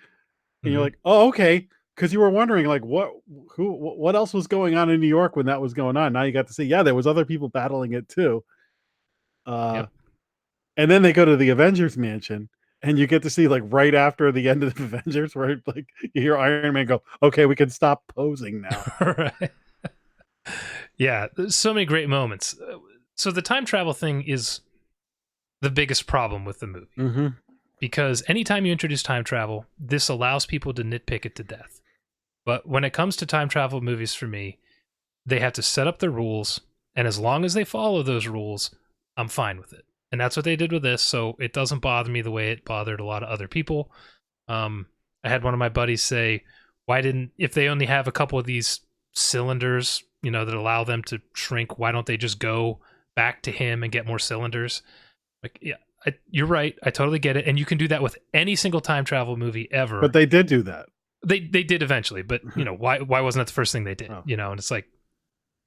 And you're like, oh, okay. Because you were wondering like what else was going on in New York when that was going on. Now you got to see, yeah, there was other people battling it too. And then they go to the Avengers mansion and you get to see like right after the end of the Avengers where like you hear Iron Man go, okay, we can stop posing now. Right. Yeah, so many great moments. So the time travel thing is the biggest problem with the movie. Because anytime you introduce time travel, this allows people to nitpick it to death. But when it comes to time travel movies for me, they have to set up the rules, and as long as they follow those rules, I'm fine with it. And that's what they did with this, so it doesn't bother me the way it bothered a lot of other people. I had one of my buddies say, if they only have a couple of these cylinders, that allow them to shrink, why don't they just go back to him and get more cylinders? Like, yeah, you're right. I totally get it, and you can do that with any single time travel movie ever. But they did do that. They did eventually, but why wasn't that the first thing they did? Oh. And it's like,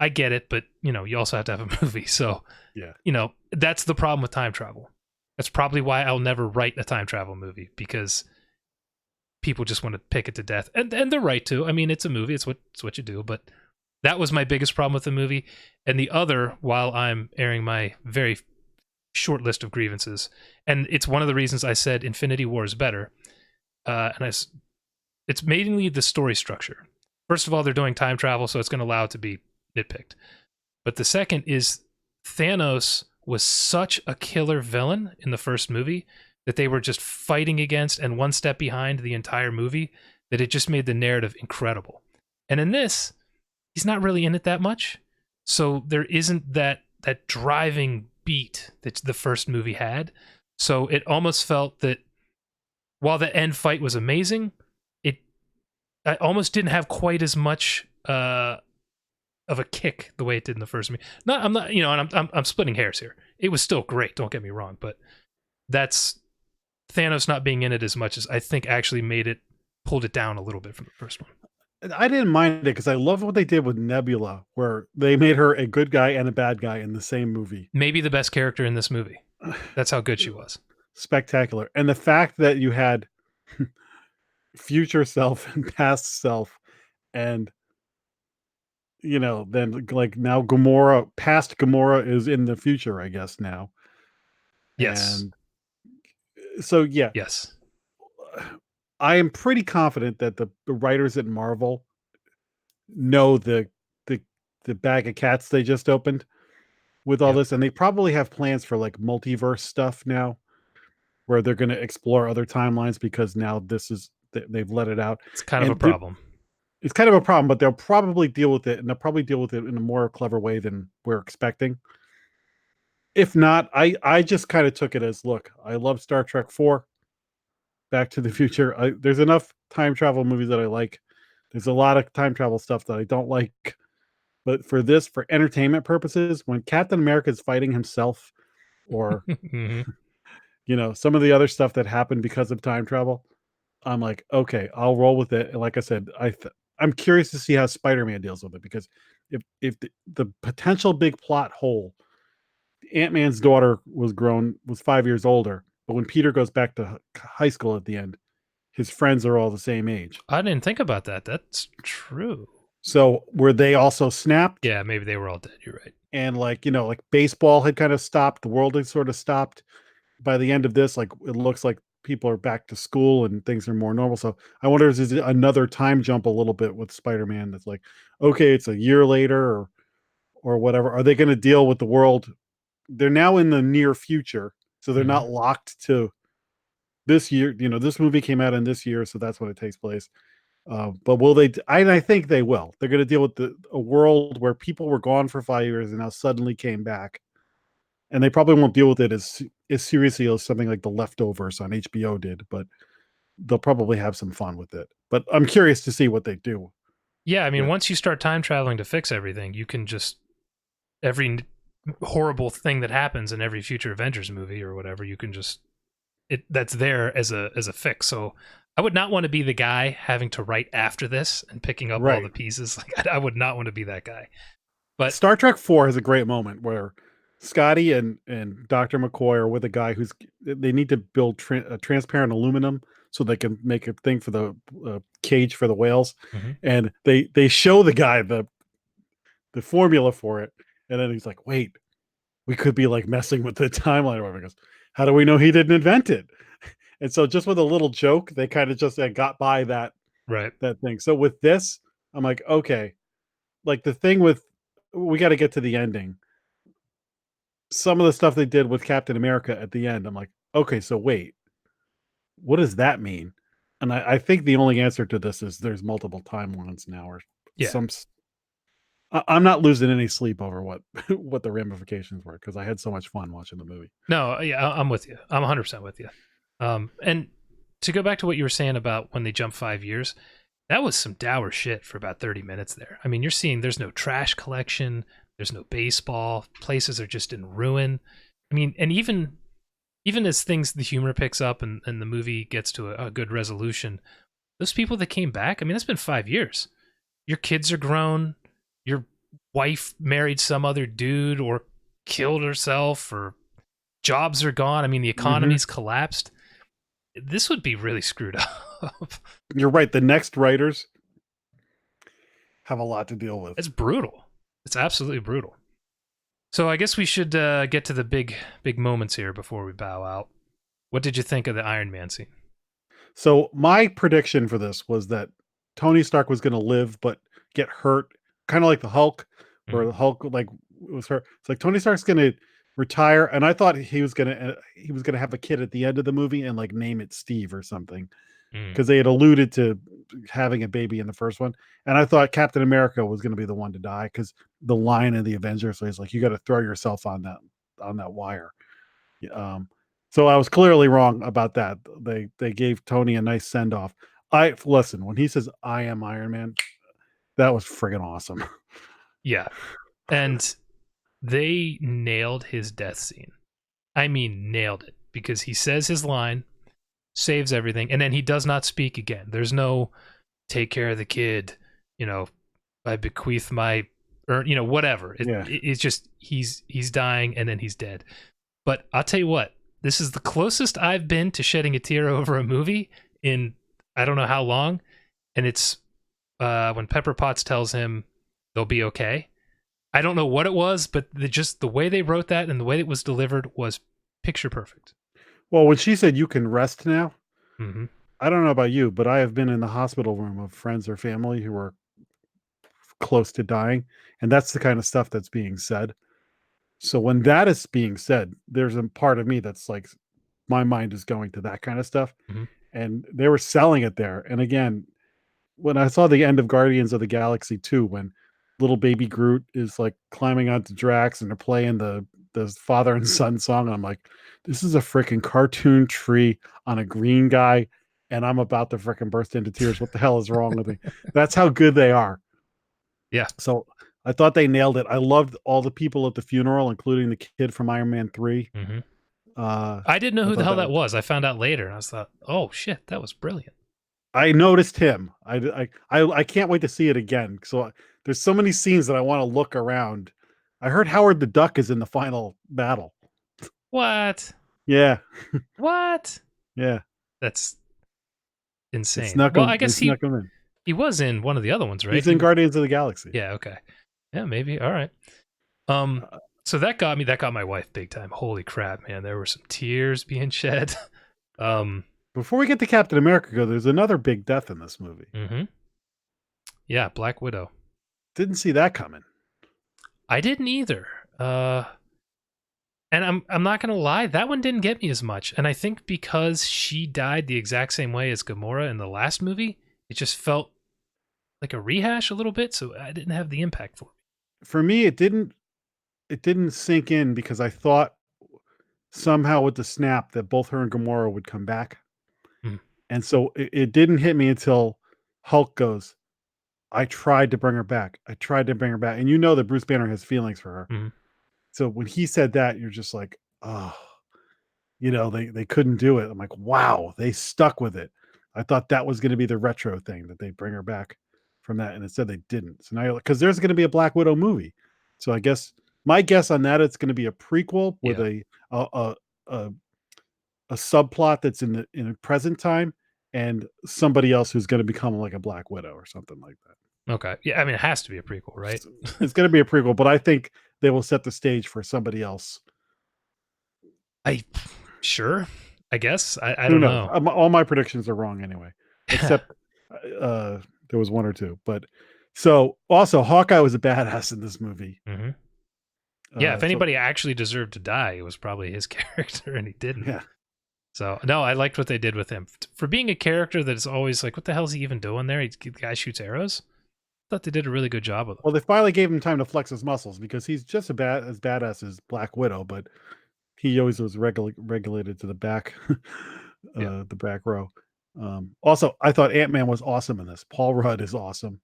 I get it, but you also have to have a movie. So Yeah. That's the problem with time travel. That's probably why I'll never write a time travel movie, because people just want to pick it to death, and they're right to. I mean, it's a movie; it's what you do. But that was my biggest problem with the movie. And the other, while I'm airing my very short list of grievances, and it's one of the reasons I said Infinity War is better, it's mainly the story structure. First of all, they're doing time travel, so it's going to allow it to be nitpicked. But the second is Thanos was such a killer villain in the first movie that they were just fighting against and one step behind the entire movie, that it just made the narrative incredible. And in this, he's not really in it that much. So there isn't that driving beat that the first movie had. So it almost felt that while the end fight was amazing, I almost didn't have quite as much of a kick the way it did in the first movie. I'm not, and I'm splitting hairs here. It was still great, don't get me wrong, but that's Thanos not being in it as much as I think actually pulled it down a little bit from the first one. I didn't mind it because I love what they did with Nebula, where they made her a good guy and a bad guy in the same movie. Maybe the best character in this movie. That's how good she was. Spectacular. And the fact that you had future self and past self, and then like now past Gamora is in the future, I guess now. Yes. And so yeah. Yes. I am pretty confident that the writers at Marvel know the bag of cats they just opened with all this, and they probably have plans for like multiverse stuff now, where they're going to explore other timelines, because now they've let it out. It's kind of a problem. It's kind of a problem, but they'll probably deal with it, and they'll probably deal with it in a more clever way than we're expecting. If not, I just kind of took it as, look, I love Star Trek 4, Back to the Future. There's enough time travel movies that I like. There's a lot of time travel stuff that I don't like. But for entertainment purposes, when Captain America is fighting himself, or some of the other stuff that happened because of time travel, I'm like, okay, I'll roll with it. And like I said, I'm curious to see how Spider-Man deals with it, because if the potential big plot hole, Ant-Man's daughter was 5 years older, but when Peter goes back to high school at the end, his friends are all the same age. I didn't think about that. That's true. So were they also snapped? Yeah, maybe they were all dead. You're right. And like baseball had kind of stopped. The world had sort of stopped by the end of this. Like, it looks like people are back to school and things are more normal. So I wonder, is it another time jump a little bit with Spider-Man? That's like, okay, it's a year later or whatever. Are they going to deal with the world? They're now in the near future, so they're not locked to this year. This movie came out in this year, so that's when it takes place. But will they? I think they will. They're going to deal with a world where people were gone for 5 years and now suddenly came back, and they probably won't deal with it as seriously as something like The Leftovers on HBO did. But they'll probably have some fun with it. But I'm curious to see what they do. Yeah, I mean, once you start time traveling to fix everything, you can just every horrible thing that happens in every future Avengers movie or whatever, you can just that's there as a fix. So I would not want to be the guy having to write after this and picking up all the pieces. Like, I would not want to be that guy. But Star Trek 4 has a great moment where Scotty and Dr. McCoy are with a guy they need to build transparent aluminum so they can make a thing for the cage for the whales. And they show the guy the formula for it. And then he's like, wait, we could be like messing with the timeline or whatever. He goes, how do we know he didn't invent it? And so just with a little joke, they kind of just got by that thing. So with this, I'm like, okay, like the thing with, we got to get to the ending. Some of the stuff they did with Captain America at the end, I'm like, okay, so wait, what does that mean? And I think the only answer to this is there's multiple timelines now, or some. I'm not losing any sleep over what the ramifications were, because I had so much fun watching the movie. No, yeah, I'm with you. I'm 100% with you. And to go back to what you were saying about when they jump 5 years, that was some dour shit for about 30 minutes there. I mean, you're seeing there's no trash collection, there's no baseball, places are just in ruin. I mean, and even even as the humor picks up and the movie gets to a good resolution, those people that came back, I mean, it's been 5 years. Your kids are grown. Your wife married some other dude or killed herself, or jobs are gone. I mean, the economy's collapsed. This would be really screwed up. You're right. The next writers have a lot to deal with. It's brutal. It's absolutely brutal. So I guess we should get to the big moments here before we bow out. What did you think of the Iron Man scene? So my prediction for this was that Tony Stark was going to live but get hurt, kind of like the Hulk, where the Hulk was hurt. It's like Tony Stark's going to retire, and I thought he was going to have a kid at the end of the movie and like name it Steve or something, because they had alluded to having a baby in the first one, and I thought Captain America was going to be the one to die because the line in the Avengers, so he's like, you got to throw yourself on that wire. So I was clearly wrong about that. They gave Tony a nice send off. Listen, when he says I am Iron Man, that was friggin' awesome. Yeah, and they nailed his death scene. I mean, nailed it, because he says his line, saves everything, and then he does not speak again. There's no take care of the kid, I bequeath my, or whatever. It's just he's dying and then he's dead. But I'll tell you what, this is the closest I've been to shedding a tear over a movie in I don't know how long, and it's when Pepper Potts tells him they'll be okay. I don't know what it was, but the way they wrote that and the way it was delivered was picture perfect. Well, when she said you can rest now, Mm-hmm. I don't know about you, but I have been in the hospital room of friends or family who are close to dying, and that's the kind of stuff that's being said. So when that is being said, there's a part of me that's like, my mind is going to that kind of stuff. Mm-hmm. And they were selling it there. And again, when I saw the end of Guardians of the Galaxy 2, when little baby Groot is like climbing onto Drax and they're playing the father and son song, and I'm like, this is a freaking cartoon tree on a green guy, and I'm about to freaking burst into tears. What the hell is wrong with me? That's how good they are. Yeah. So I thought they nailed it. I loved all the people at the funeral, including the kid from Iron Man 3. Mm-hmm. I didn't know who the hell that was. I found out later, and I thought, oh shit, that was brilliant. I noticed him. I can't wait to see it again. So there's so many scenes that I want to look around. I heard Howard the Duck is in the final battle. What? Yeah. What? Yeah. That's insane. Well, I guess he was in one of the other ones, right? He's in Guardians of the Galaxy. Yeah, okay. Yeah, maybe. All right. So that got my wife big time. Holy crap, man. There were some tears being shed. Before we get to Captain America, there's another big death in this movie. Mm-hmm. Yeah, Black Widow. Didn't see that coming. I didn't either. And I'm not gonna lie, that one didn't get me as much. And I think because she died the exact same way as Gamora in the last movie, it just felt like a rehash a little bit, so I didn't have the impact for me. For me, it didn't sink in because I thought somehow with the snap that both her and Gamora would come back. Mm. And so it didn't hit me until Hulk goes, I tried to bring her back. And that Bruce Banner has feelings for her. Mm. So when he said that, you're just like, oh, they couldn't do it. I'm like, wow, they stuck with it. I thought that was going to be the retro thing, that they bring her back from that. And instead they didn't. So now, because there's going to be a Black Widow movie. So I guess my guess on that, it's going to be a prequel with a subplot that's in the present time, and somebody else who's going to become like a Black Widow or something like that. Okay. Yeah, I mean, it has to be a prequel, right? It's going to be a prequel, but I think they will set the stage for somebody else. Sure, I guess. I don't know. All my predictions are wrong anyway, except there was one or two. But so also Hawkeye was a badass in this movie. Mm-hmm. Yeah, if anybody actually deserved to die, it was probably his character, and he didn't. Yeah. So, no, I liked what they did with him. For being a character that is always like, what the hell is he even doing there? The guy shoots arrows. I thought they did a really good job with him. Well, they finally gave him time to flex his muscles, because he's just as badass as Black Widow, but he always was regulated to the back, the back row. Also, I thought Ant-Man was awesome in this. Paul Rudd is awesome.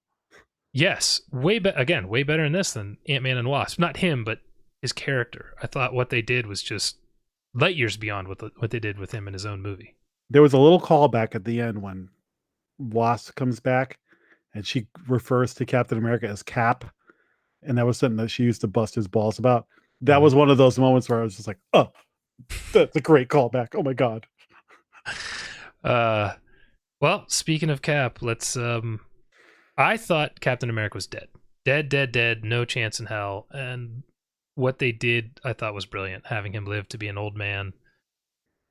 Yes, way better in this than Ant-Man and Wasp. Not him, but his character. I thought what they did was just light years beyond what they did with him in his own movie. There was a little callback at the end when Wasp comes back and she refers to Captain America as Cap, and that was something that she used to bust his balls about. That was one of those moments where I was just like, oh, that's a great callback. Oh my god. Well, speaking of Cap, let's I thought Captain America was dead. Dead, no chance in hell. And what they did, I thought was brilliant, having him live to be an old man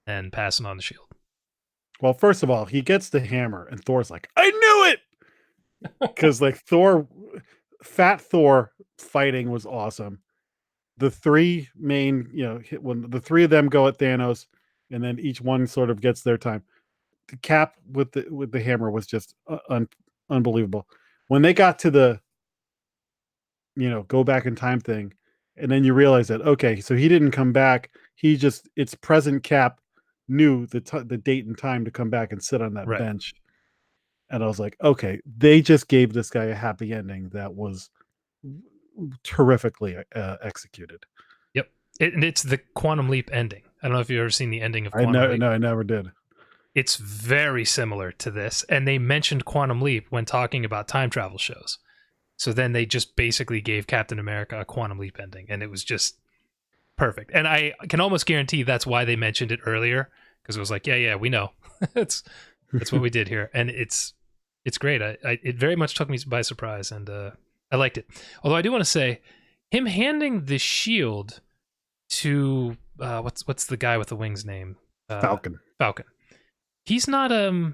and passing on the shield. Well, first of all, he gets the hammer, and Thor's like, I knew it! Because like Fat Thor fighting was awesome. The three main, when the three of them go at Thanos, and then each one sort of gets their time. The Cap with the hammer was just unbelievable. When they got to the, go back in time thing, and then you realize that, okay, so he didn't come back. It's present Cap knew the date and time to come back and sit on that bench. And I was like, okay, they just gave this guy a happy ending that was terrifically executed. Yep. It's the Quantum Leap ending. I don't know if you've ever seen the ending of Quantum Leap. No, I never did. It's very similar to this. And they mentioned Quantum Leap when talking about time travel shows. So then they just basically gave Captain America a Quantum Leap ending. And it was just perfect. And I can almost guarantee that's why they mentioned it earlier. Because it was like, yeah, we know. That's what we did here. And it's great. It very much took me by surprise. And I liked it. Although I do want to say, him handing the shield to what's the guy with the wings name? Falcon. He's not a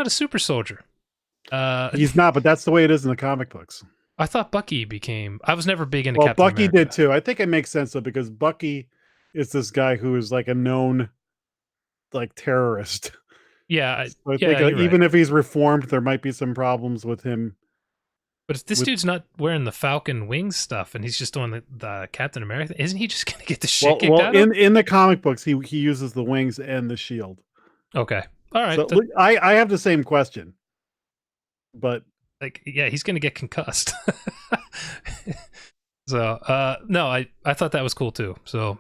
super soldier. He's not, but that's the way it is in the comic books. I thought Bucky became. I was never big into. Well, Captain Bucky America. did too. I think it makes sense though, because Bucky is this guy who is like a known like terrorist. Yeah, so I think even if he's reformed, there might be some problems with him. But if this dude's not wearing the Falcon wings stuff and he's just doing the Captain America, isn't he just gonna get the shit kicked out of him? In the comic books, he uses the wings and the shield. Okay, all right. So I have the same question, but like, yeah, he's gonna get concussed. So no, I thought that was cool too. So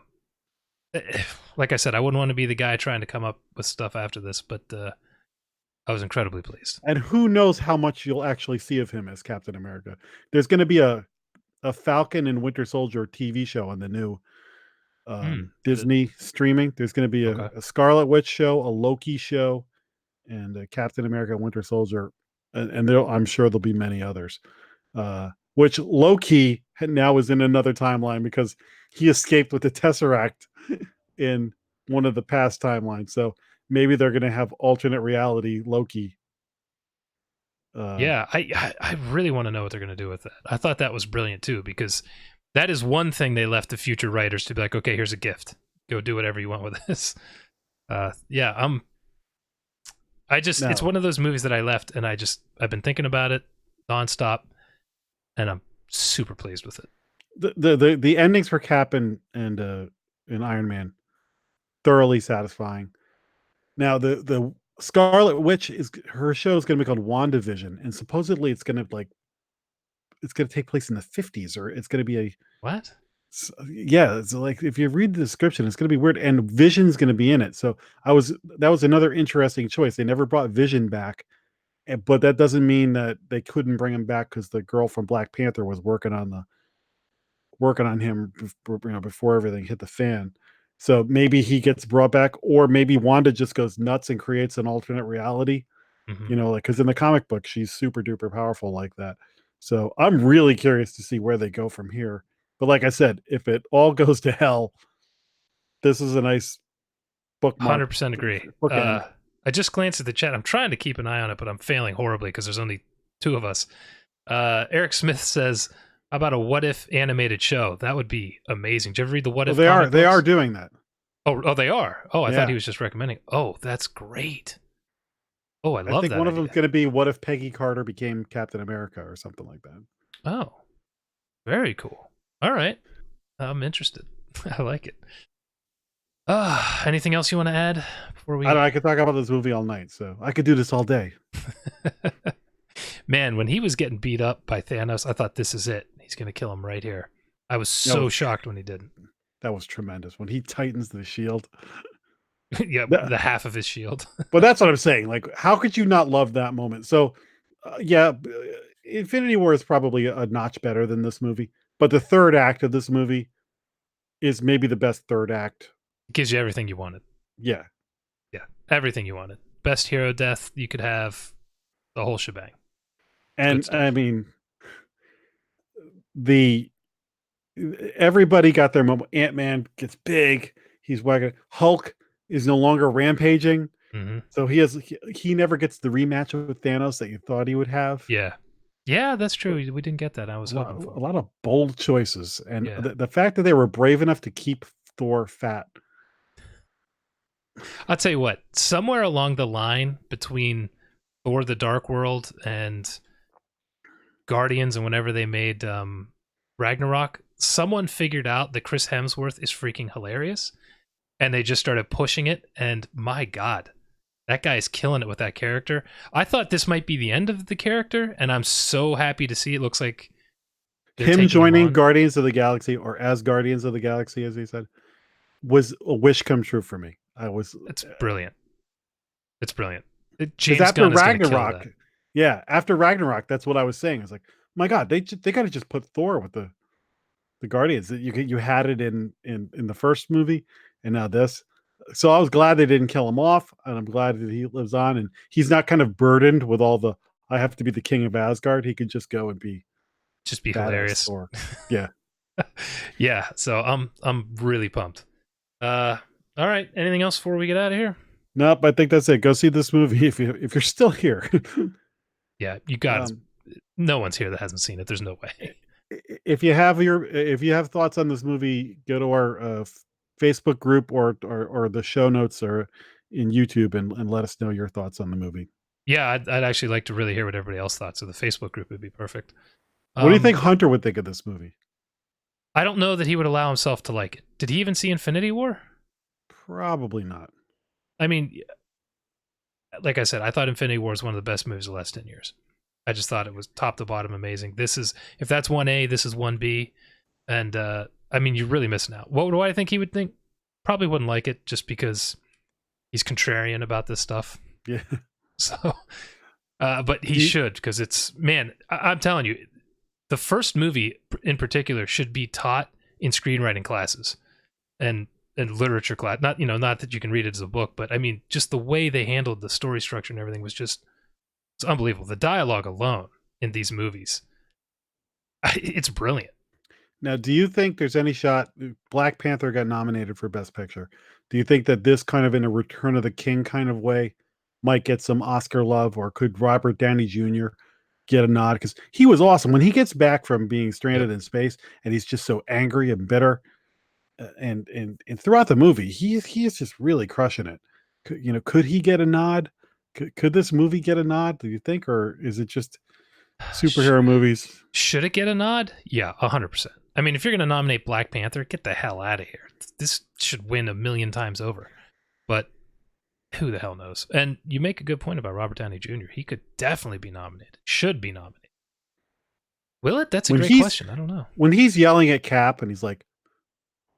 like I said, I wouldn't want to be the guy trying to come up with stuff after this, but I was incredibly pleased. And who knows how much you'll actually see of him as Captain America. There's going to be a Falcon and Winter Soldier TV show on the new Disney streaming. There's going to be a Scarlet Witch show, a Loki show, and a Captain America Winter Soldier. And I'm sure there'll be many others. Which Loki now is in another timeline because he escaped with the Tesseract in one of the past timelines. So maybe they're going to have alternate reality Loki. Yeah, I really want to know what they're going to do with that. I thought that was brilliant too, because that is one thing they left the future writers to be like, okay, here's a gift. Go do whatever you want with this. It's one of those movies that I left and I've been thinking about it nonstop and I'm super pleased with it. The endings for Cap and Iron Man, thoroughly satisfying. Now the Scarlet Witch her show is going to be called WandaVision, and supposedly it's going to take place in the 50s, or it's going to be a what? Yeah, it's like if you read the description, it's going to be weird, and Vision's going to be in it. So that was another interesting choice. They never brought Vision back, but that doesn't mean that they couldn't bring him back because the girl from Black Panther was working on him before everything hit the fan. So maybe he gets brought back, or maybe Wanda just goes nuts and creates an alternate reality. Mm-hmm. Because in the comic book, she's super duper powerful like that. So I'm really curious to see where they go from here. But like I said, if it all goes to hell, this is a nice bookmark. 100% agree. I just glanced at the chat. I'm trying to keep an eye on it, but I'm failing horribly because there's only two of us. Eric Smith says, how about a what if animated show? That would be amazing. Did you ever read the what if? They are doing that. Oh, they are. Oh, I thought he was just recommending. Oh, that's great. Oh, I love that. I think one of them is going to be what if Peggy Carter became Captain America or something like that. Oh, very cool. All right. I'm interested. I like it. Anything else you want to add before we? I could talk about this movie all night, so I could do this all day. Man, when he was getting beat up by Thanos, I thought this is it. He's going to kill him right here. I was so shocked when he didn't. That was tremendous when he tightens the shield. Yeah, That- the half of his shield. But that's what I'm saying. Like, how could you not love that moment? So, yeah, Infinity War is probably a notch better than this movie. But the third act of this movie is maybe the best third act. It gives you everything you wanted. Yeah. Yeah, everything you wanted. Best hero death you could have, the whole shebang. And stuff. I mean, the everybody got their moment. Ant-Man gets big. He's wagging. Hulk is no longer rampaging. Mm-hmm. So he never gets the rematch with Thanos that you thought he would have. Yeah. Yeah, that's true. We didn't get that. I was A hoping for. lot of bold choices. And Yeah. the fact that they were brave enough to keep Thor fat. I'll tell you what, somewhere along the line between Thor the Dark World and Guardians and whenever they made Ragnarok, someone figured out that Chris Hemsworth is freaking hilarious. And they just started pushing it. And my God, that guy is killing it with that character. I thought this might be the end of the character, and I'm so happy to see it. Looks like Him joining Guardians of the Galaxy, or as Guardians of the Galaxy, as he said, was a wish come true for me. It's brilliant. It's brilliant. James after Gunn Ragnarok, after Ragnarok, that's what I was saying. It's like, my God, they got to just put Thor with the Guardians. You had it in the first movie, and now this. So I was glad they didn't kill him off, and I'm glad that he lives on, and he's not kind of burdened with all the I have to be the king of Asgard. He could just go and be hilarious. Thor. Yeah. Yeah. So I'm really pumped. All right. Anything else before we get out of here? Nope. I think that's it. Go see this movie if you're still here. Yeah, you got it. No one's here that hasn't seen it. There's no way. If you have thoughts on this movie, go to our Facebook group or the show notes or in YouTube and let us know your thoughts on the movie. Yeah, I'd actually like to really hear what everybody else thought. So the Facebook group would be perfect. What do you think Hunter would think of this movie? I don't know that he would allow himself to like it. Did he even see Infinity War? Probably not. I mean, like I said, I thought Infinity War was one of the best movies of the last 10 years. I just thought it was top to bottom amazing. This is, if that's 1A, this is 1B. And I mean, you're really missing out. What do I think he would think? Probably wouldn't like it just because he's contrarian about this stuff. Yeah. So, but he should, because it's, man, I'm telling you, the first movie in particular should be taught in screenwriting classes and literature class. Not that you can read it as a book, but I mean, just the way they handled the story structure and everything was just, it's unbelievable. The dialogue alone in these movies, it's brilliant. Now, do you think there's any shot Black Panther got nominated for Best Picture? Do you think that this kind of in a Return of the King kind of way might get some Oscar love, or could Robert Downey Jr. get a nod? Because he was awesome when he gets back from being stranded in space, and he's just so angry and bitter. And throughout the movie, he is just really crushing it. Could he get a nod? Could this movie get a nod? Do you think, or is it just superhero movies? Should it get a nod? Yeah, 100%. I mean, if you're going to nominate Black Panther, get the hell out of here. This should win 1,000,000 times over. But who the hell knows? And you make a good point about Robert Downey Jr. He could definitely be nominated. Should be nominated. Will it? That's a great question. I don't know. When he's yelling at Cap and he's like,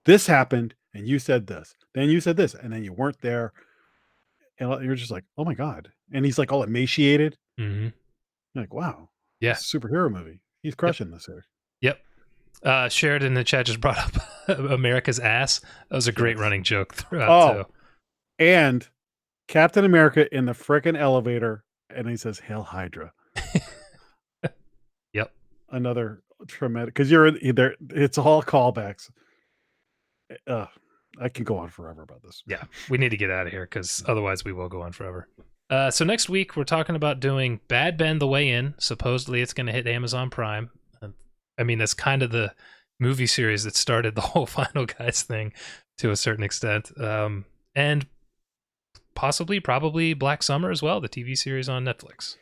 this happened and you said this, then you said this, and then you weren't there. And you're just like, oh my God. And he's like all emaciated. Mm-hmm. You're like, wow. Yeah. Superhero movie. He's crushing this here. Yep. Sheridan in the chat just brought up America's ass. That was a great running joke throughout. Too. And Captain America in the frickin' elevator, and he says, Hail Hydra. Yep. Another tremendous, because you're there. It's all callbacks. I can go on forever about this. Yeah, we need to get out of here because otherwise we will go on forever. So next week we're talking about doing Bad Ben: The Way In. Supposedly it's going to hit Amazon Prime. I mean, that's kind of the movie series that started the whole Final Guys thing to a certain extent. And probably Black Summer as well, the TV series on Netflix.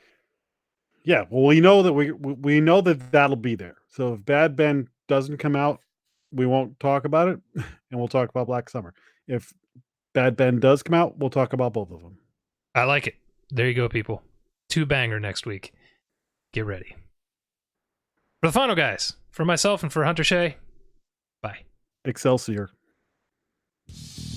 Yeah, well, we know that we know that that'll be there. So if Bad Ben doesn't come out, we won't talk about it, and we'll talk about Black Summer. If Bad Ben does come out, we'll talk about both of them. I like it. There you go, people. 2-banger next week. Get ready. For the Final Guys, for myself and for Hunter Shea, bye. Excelsior. Bye.